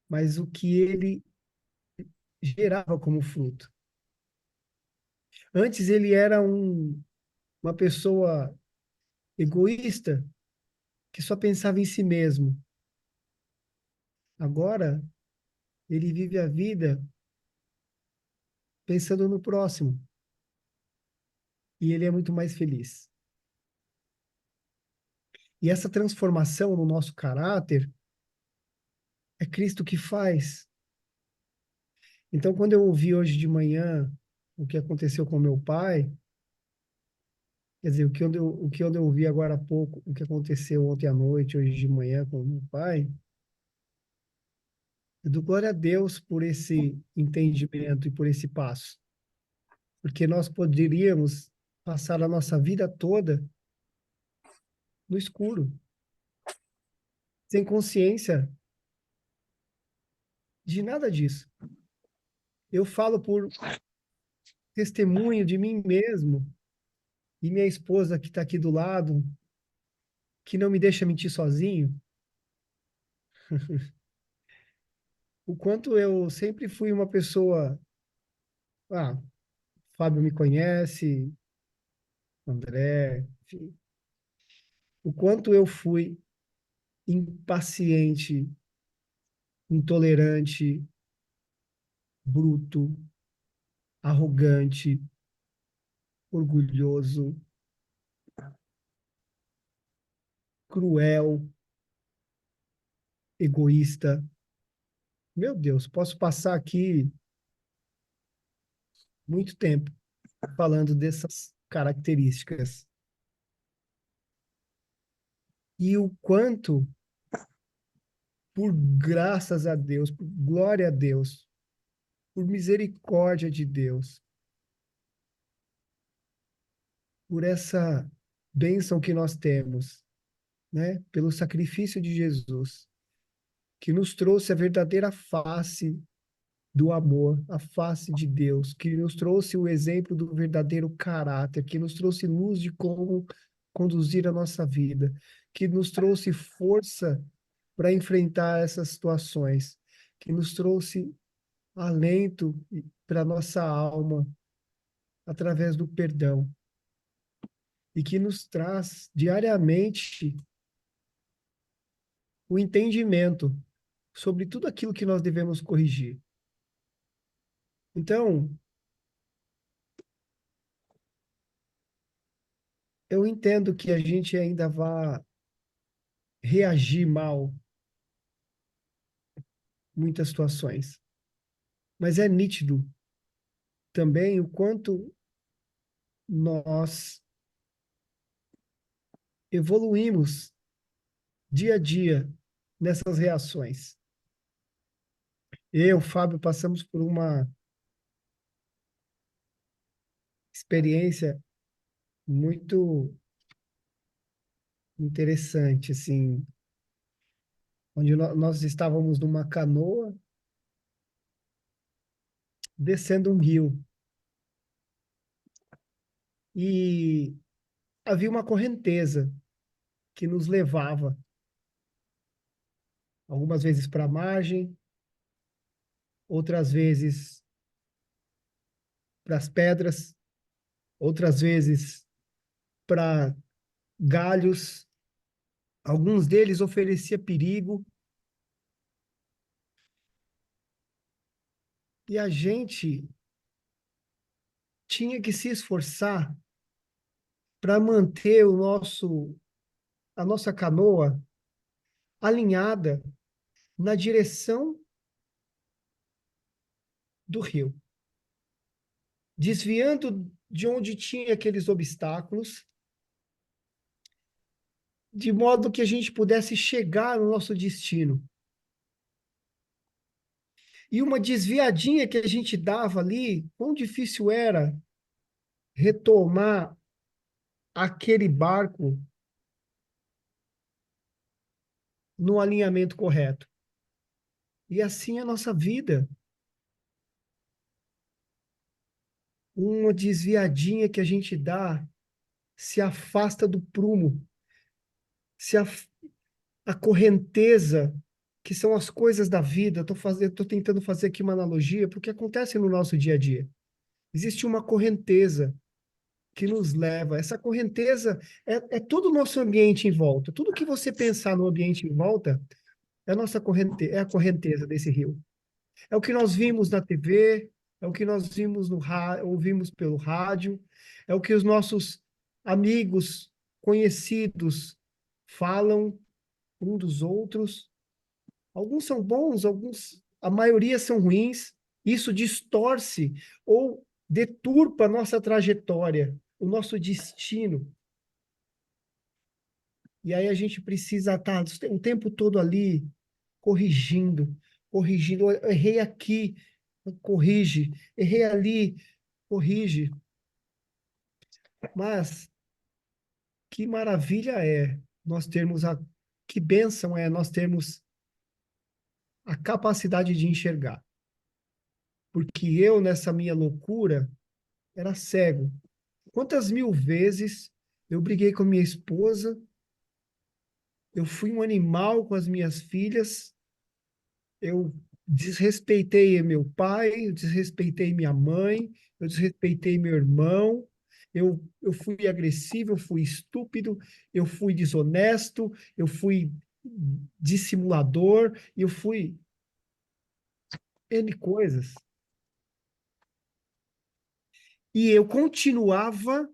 [SPEAKER 5] mas o que ele gerava como fruto. Antes ele era uma pessoa egoísta que só pensava em si mesmo. Agora ele vive a vida pensando no próximo e ele é muito mais feliz. E essa transformação no nosso caráter é Cristo que faz. Então, quando eu ouvi hoje de manhã o que aconteceu com meu pai, quer dizer, o que eu ouvi agora há pouco, o que aconteceu ontem à noite, hoje de manhã com meu pai, eu dou glória a Deus por esse entendimento e por esse passo. Porque nós poderíamos passar a nossa vida toda no escuro, sem consciência de nada disso. Eu falo por testemunho de mim mesmo e minha esposa que está aqui do lado, que não me deixa mentir sozinho, o quanto eu sempre fui uma pessoa. Ah, Fábio me conhece, André, enfim, o quanto eu fui impaciente, intolerante, bruto, arrogante, orgulhoso, cruel, egoísta. Meu Deus, posso passar aqui muito tempo falando dessas características. E o quanto, por graças a Deus, por glória a Deus, por misericórdia de Deus, por essa bênção que nós temos, né? Pelo sacrifício de Jesus, que nos trouxe a verdadeira face do amor, a face de Deus, que nos trouxe o exemplo do verdadeiro caráter, que nos trouxe luz de como conduzir a nossa vida, que nos trouxe força para enfrentar essas situações, que nos trouxe alento para nossa alma através do perdão e que nos traz diariamente o entendimento sobre tudo aquilo que nós devemos corrigir. Então, eu entendo que a gente ainda vai reagir mal em muitas situações, mas é nítido também o quanto nós evoluímos dia a dia nessas reações. Eu, Fábio, passamos por uma experiência muito interessante, assim, onde nós estávamos numa canoa descendo um rio e havia uma correnteza que nos levava algumas vezes para a margem, outras vezes para as pedras, outras vezes para galhos. Alguns deles oferecia perigo e a gente tinha que se esforçar para manter a nossa canoa alinhada na direção do rio, desviando de onde tinha aqueles obstáculos, de modo que a gente pudesse chegar no nosso destino E uma desviadinha que a gente dava ali, quão difícil era retomar aquele barco no alinhamento correto. E assim é a nossa vida. Uma desviadinha que a gente dá se afasta do prumo, se a correnteza, que são as coisas da vida. Tô tentando fazer aqui uma analogia porque acontece no nosso dia a dia. Existe uma correnteza que nos leva. Essa correnteza é todo o nosso ambiente em volta. Tudo que você pensar no ambiente em volta é a nossa corrente, é a correnteza desse rio. É o que nós vimos na TV, é o que nós vimos ouvimos pelo rádio, é o que os nossos amigos, conhecidos falam um dos outros. Alguns são bons, alguns, a maioria são ruins. Isso distorce ou deturpa a nossa trajetória, o nosso destino. E aí a gente precisa estar o tempo todo ali, corrigindo, corrigindo. Eu errei aqui, corrige. Errei ali, corrige. Mas que maravilha é nós termos que bênção é nós termos a capacidade de enxergar. Porque eu, nessa minha loucura, era cego. Quantas mil vezes eu briguei com a minha esposa, eu fui um animal com as minhas filhas, eu desrespeitei meu pai, eu desrespeitei minha mãe, eu desrespeitei meu irmão, eu fui agressivo, eu fui estúpido, eu fui desonesto, eu fui dissimulador, eu fui N coisas. E eu continuava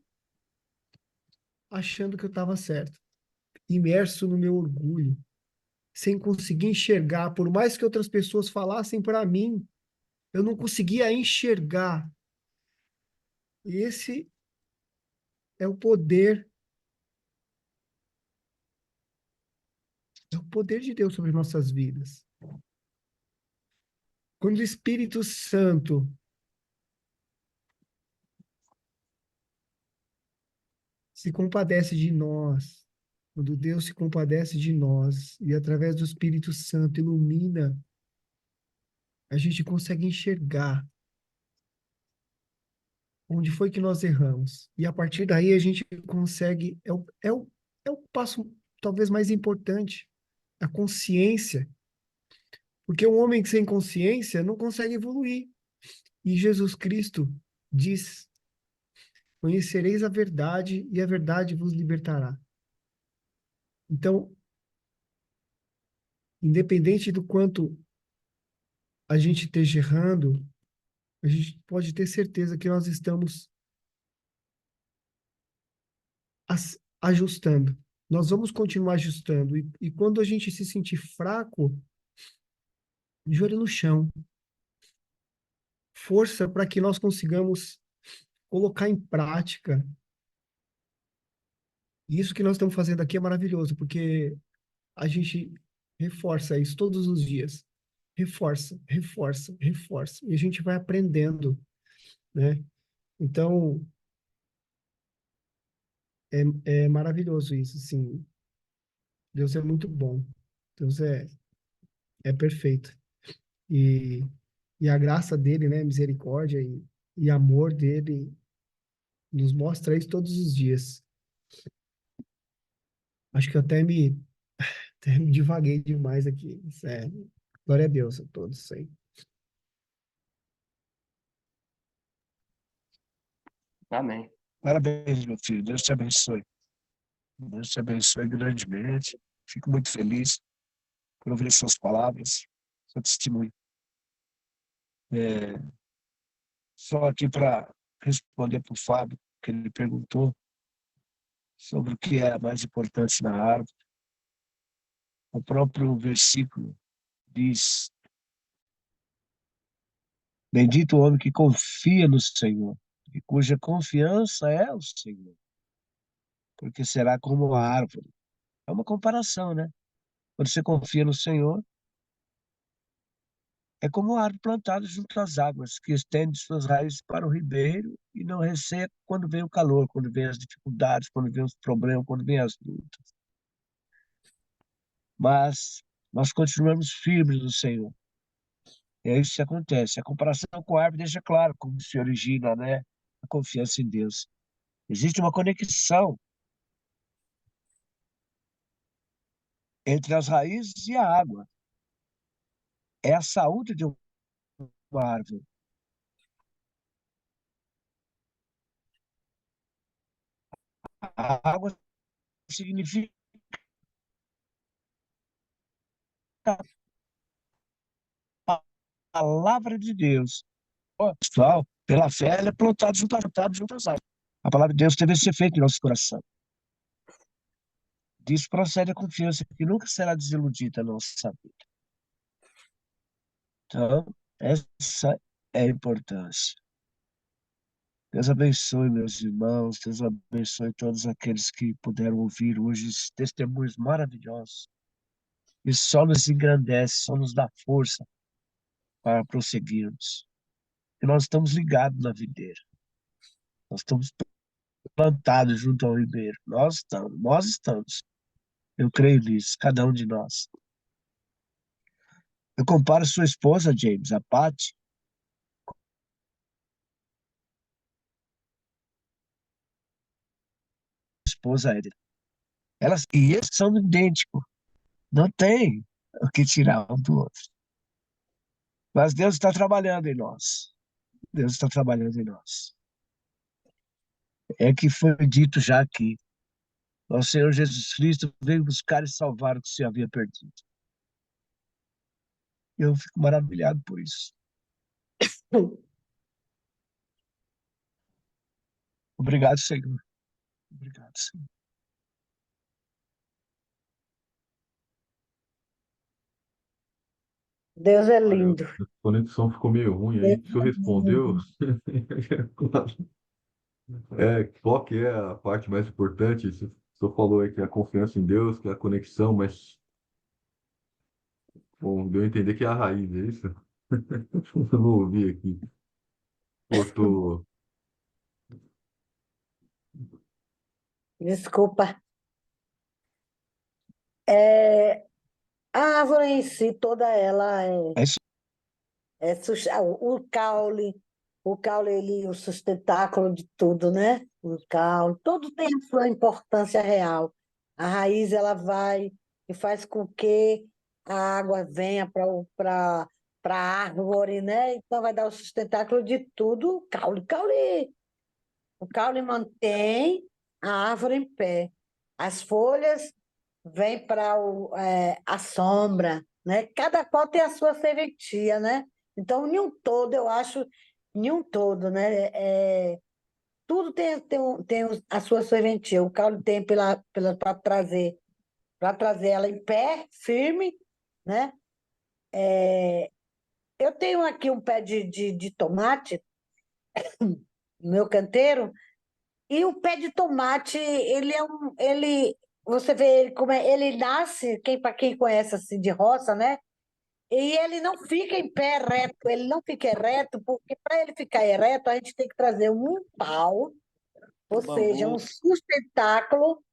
[SPEAKER 5] achando que eu estava certo, imerso no meu orgulho, sem conseguir enxergar, por mais que outras pessoas falassem para mim, eu não conseguia enxergar. E esse é o poder de Deus sobre nossas vidas. Quando o Espírito Santo se compadece de nós, quando Deus se compadece de nós e através do Espírito Santo ilumina, a gente consegue enxergar onde foi que nós erramos. E a partir daí a gente consegue, é o passo talvez mais importante, a consciência. Porque um homem sem consciência não consegue evoluir. E Jesus Cristo diz: conhecereis a verdade e a verdade vos libertará. Então, independente do quanto a gente esteja errando, a gente pode ter certeza que nós estamos ajustando. Nós vamos continuar ajustando. E quando a gente se sentir fraco, joelho no chão. Força para que nós consigamos colocar em prática. E isso que nós estamos fazendo aqui é maravilhoso, porque a gente reforça isso todos os dias. Reforça, reforça, reforça. E a gente vai aprendendo, né? Então, é maravilhoso isso, assim. Deus é muito bom. Deus é perfeito. E, e a graça dele, né? Misericórdia e amor dele nos mostra isso todos os dias. Acho que eu até me divaguei demais aqui. Sério. Glória a Deus a todos, isso aí.
[SPEAKER 1] Amém.
[SPEAKER 2] Parabéns, meu filho. Deus te abençoe. Deus te abençoe grandemente. Fico muito feliz por ouvir suas palavras, seu testemunho. É, só aqui para responder para o Fábio, que ele perguntou sobre o que é mais importante na árvore. O próprio versículo diz: bendito o homem que confia no Senhor, e cuja confiança é o Senhor, porque será como a árvore. É uma comparação, né? Quando você confia no Senhor, É como uma árvore plantada junto às águas, que estende suas raízes para o ribeiro e não resseca quando vem o calor, quando vem as dificuldades, quando vem os problemas, quando vem as lutas. Mas nós continuamos firmes no Senhor. É isso que acontece. A comparação com a árvore deixa claro como se origina, né, a confiança em Deus. Existe uma conexão entre as raízes e a água. É a saúde de uma árvore. A água significa a palavra de Deus. Ó, pessoal, pela fé, ela é plantada junto às árvores. A palavra de Deus teve esse efeito em nosso coração. Disso procede a confiança que nunca será desiludida na nossa vida. Então, essa é a importância. Deus abençoe meus irmãos, Deus abençoe todos aqueles que puderam ouvir hoje esses testemunhos maravilhosos. Isso só nos engrandece, só nos dá força para prosseguirmos. E nós estamos ligados na videira. Nós estamos plantados junto ao ribeiro. Nós estamos, nós estamos. Eu creio nisso, cada um de nós. Eu comparo sua esposa, James, a Patty, esposa Éder. Elas e eles são idênticos. Não tem o que tirar um do outro. Mas Deus está trabalhando em nós. Deus está trabalhando em nós. É que foi dito já aqui. Nosso Senhor Jesus Cristo veio buscar e salvar o que se havia perdido. Eu fico maravilhado por isso. Obrigado, Senhor. Obrigado, Senhor.
[SPEAKER 3] Deus é
[SPEAKER 4] Olha,
[SPEAKER 3] lindo.
[SPEAKER 4] a conexão ficou meio ruim aí.
[SPEAKER 3] Deus
[SPEAKER 4] O senhor
[SPEAKER 3] é
[SPEAKER 4] respondeu?
[SPEAKER 3] lindo.
[SPEAKER 4] Qual que é a parte mais importante? O senhor falou aí que é a confiança em Deus, que é a conexão, mas bom, deu a entender que é a raiz, é isso? Eu não ouvi aqui. Cortou.
[SPEAKER 3] Desculpa. É, a árvore em si, toda ela
[SPEAKER 2] É isso.
[SPEAKER 3] o caule ele, o sustentáculo de tudo, né? O caule, tudo tem a sua importância real. A raiz ela vai e faz com que a água venha para a árvore, né? Então vai dar o sustentáculo de tudo. O caule mantém a árvore em pé. As folhas vêm para a sombra, né? Cada qual tem a sua serventia, né? Então, em um todo, eu acho, em um todo, né? Tudo tem a sua serventia. O caule tem para trazer ela em pé, firme, né? Eu tenho aqui um pé de tomate no meu canteiro. E o pé de tomate, você vê ele como ele nasce, para quem conhece assim de roça, né? E ele não fica em pé reto, ele não fica ereto, porque para ele ficar ereto, a gente tem que trazer um pau, ou seja, um
[SPEAKER 1] Bambu.
[SPEAKER 3] sustentáculo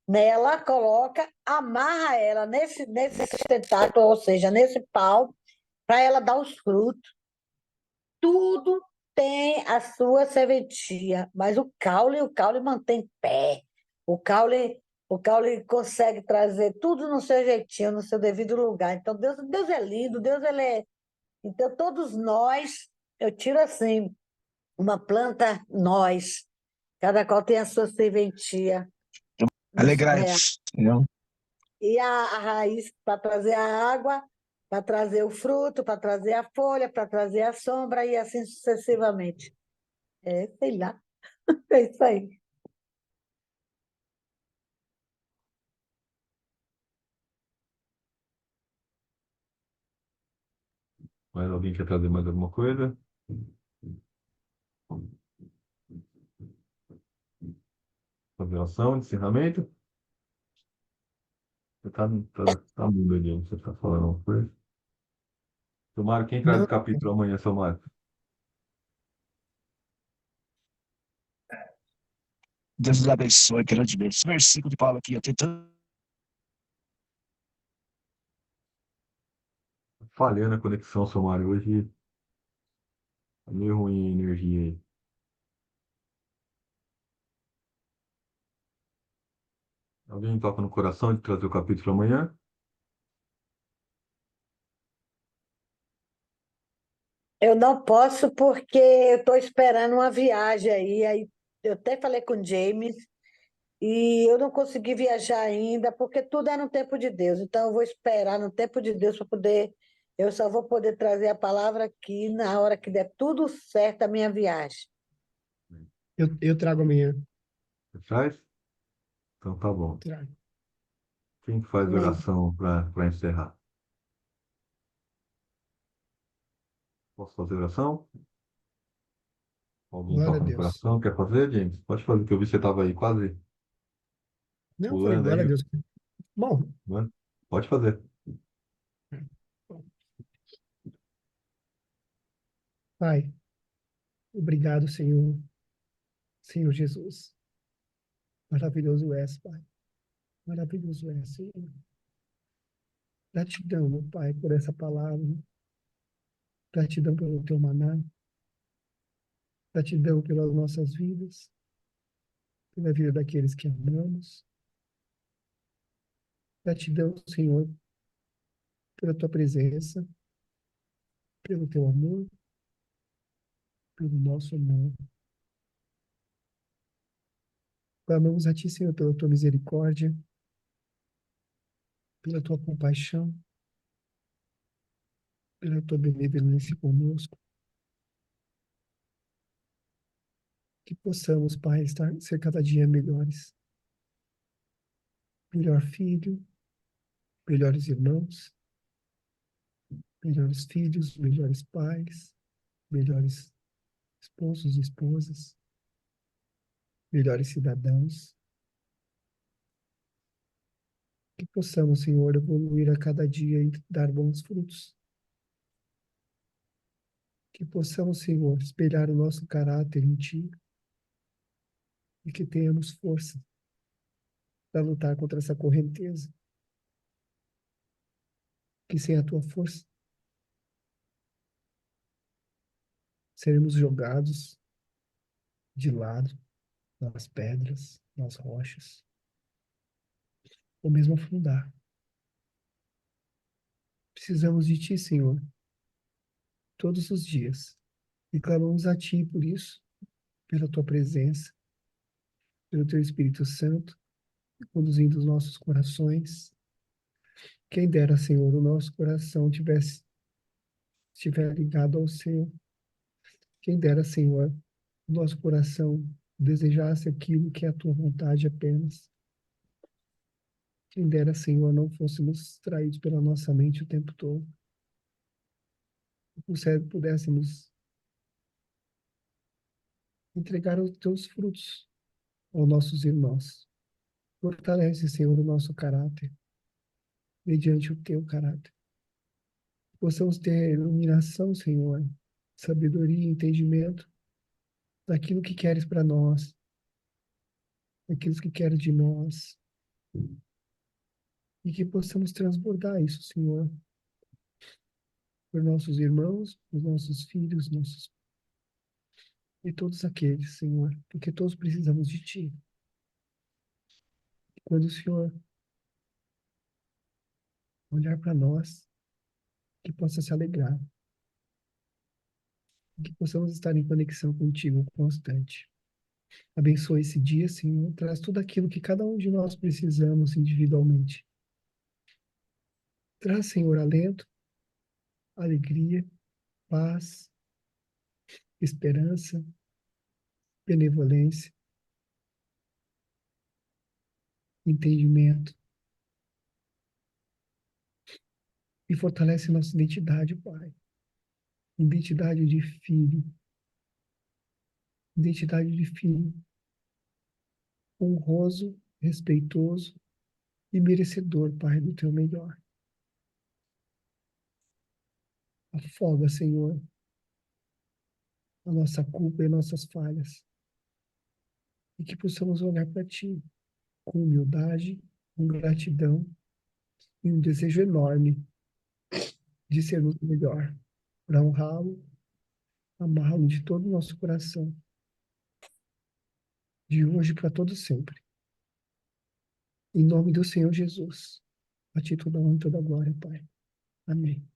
[SPEAKER 3] nela, coloca, amarra ela nesse sustentáculo, ou seja, nesse pau, para ela dar os frutos. Tudo tem a sua serventia, mas o caule mantém pé. O caule consegue trazer tudo no seu jeitinho, no seu devido lugar. Então, Deus é lindo, Deus ele é. Então, todos nós, eu tiro assim, uma planta, nós, cada qual tem a sua serventia no seu real.
[SPEAKER 2] Alegrai-vos, entendeu?
[SPEAKER 3] E a raiz para trazer a água, para trazer o fruto, para trazer a folha, para trazer a sombra e assim sucessivamente. Sei lá, é isso aí.
[SPEAKER 4] Mais alguém quer trazer mais alguma coisa? Revelação, encerramento? Você tá mudo ali, você está falando alguma coisa? Seu Mário, quem traz
[SPEAKER 5] Não,
[SPEAKER 4] o capítulo amanhã, seu Mário?
[SPEAKER 2] Deus nos abençoe grandemente. Esse versículo de Paulo aqui, eu tentando.
[SPEAKER 4] Falhando a conexão, seu Mário. Hoje tá meio ruim a energia aí. Alguém toca no coração de trazer o capítulo amanhã?
[SPEAKER 3] Eu não posso porque eu estou esperando uma viagem aí eu até falei com o James e eu não consegui viajar ainda porque tudo é no tempo de Deus. Então eu vou esperar no tempo de Deus para poder, eu só vou poder trazer a palavra aqui na hora que der tudo certo a minha viagem.
[SPEAKER 5] eu trago amanhã.
[SPEAKER 4] Você traz? Então tá bom.
[SPEAKER 5] Trago.
[SPEAKER 4] Quem que faz
[SPEAKER 3] Amém.
[SPEAKER 4] oração para encerrar? Posso fazer oração? Alguém
[SPEAKER 5] Glória a
[SPEAKER 4] toca no
[SPEAKER 5] Deus.
[SPEAKER 4] coração? Quer fazer, James? Pode fazer, que eu vi que você estava aí quase
[SPEAKER 5] Não, eu falei,
[SPEAKER 4] pulando
[SPEAKER 5] glória a
[SPEAKER 4] aí,
[SPEAKER 5] Deus. Bom,
[SPEAKER 4] né? Pode fazer.
[SPEAKER 5] Pai, obrigado, Senhor, Senhor Jesus. Maravilhoso és, Pai. Maravilhoso és, Senhor. Gratidão, meu Pai, por essa palavra. Gratidão pelo teu maná. Gratidão pelas nossas vidas, pela vida daqueles que amamos. Gratidão, Senhor, pela tua presença, pelo teu amor, pelo nosso amor. Clamamos a ti, Senhor, pela tua misericórdia, pela tua compaixão, pela tua benevolência conosco. Que possamos, Pai, ser cada dia melhores. Melhor filho, melhores irmãos, melhores filhos, melhores pais, melhores esposos e esposas, melhores cidadãos. Que possamos, Senhor, evoluir a cada dia e dar bons frutos. Que possamos, Senhor, espelhar o nosso caráter em Ti e que tenhamos força para lutar contra essa correnteza. Que sem a Tua força seremos jogados de lado nas pedras, nas rochas, ou mesmo afundar. Precisamos de Ti, Senhor, todos os dias. E clamamos a Ti por isso, pela Tua presença, pelo Teu Espírito Santo, conduzindo os nossos corações. Quem dera, Senhor, o nosso coração estiver ligado ao Seu. Quem dera, Senhor, o nosso coração desejasse aquilo que é a Tua vontade apenas. Quem dera, Senhor, não fôssemos traídos pela nossa mente o tempo todo. Pudéssemos entregar os Teus frutos aos nossos irmãos. Fortalece, Senhor, o nosso caráter, mediante o Teu caráter. Possamos ter iluminação, Senhor, sabedoria e entendimento daquilo que queres para nós, daquilo que queres de nós, e que possamos transbordar isso, Senhor, por nossos irmãos, por nossos filhos, nossos e todos aqueles, Senhor, porque todos precisamos de Ti. E quando o Senhor olhar para nós, que possa se alegrar, que possamos estar em conexão contigo constante. Abençoa esse dia, Senhor, traz tudo aquilo que cada um de nós precisamos individualmente. Traz, Senhor, alento, alegria, paz, esperança, benevolência, entendimento e fortalece nossa identidade, Pai. Identidade de filho honroso, respeitoso e merecedor, Pai, do teu melhor. Afoga, Senhor, a nossa culpa e nossas falhas. E que possamos olhar para Ti com humildade, com gratidão e um desejo enorme de sermos melhor, para honrá-lo, amá-lo de todo o nosso coração, de hoje para todo sempre. Em nome do Senhor Jesus, a Ti toda honra e toda glória, Pai. Amém.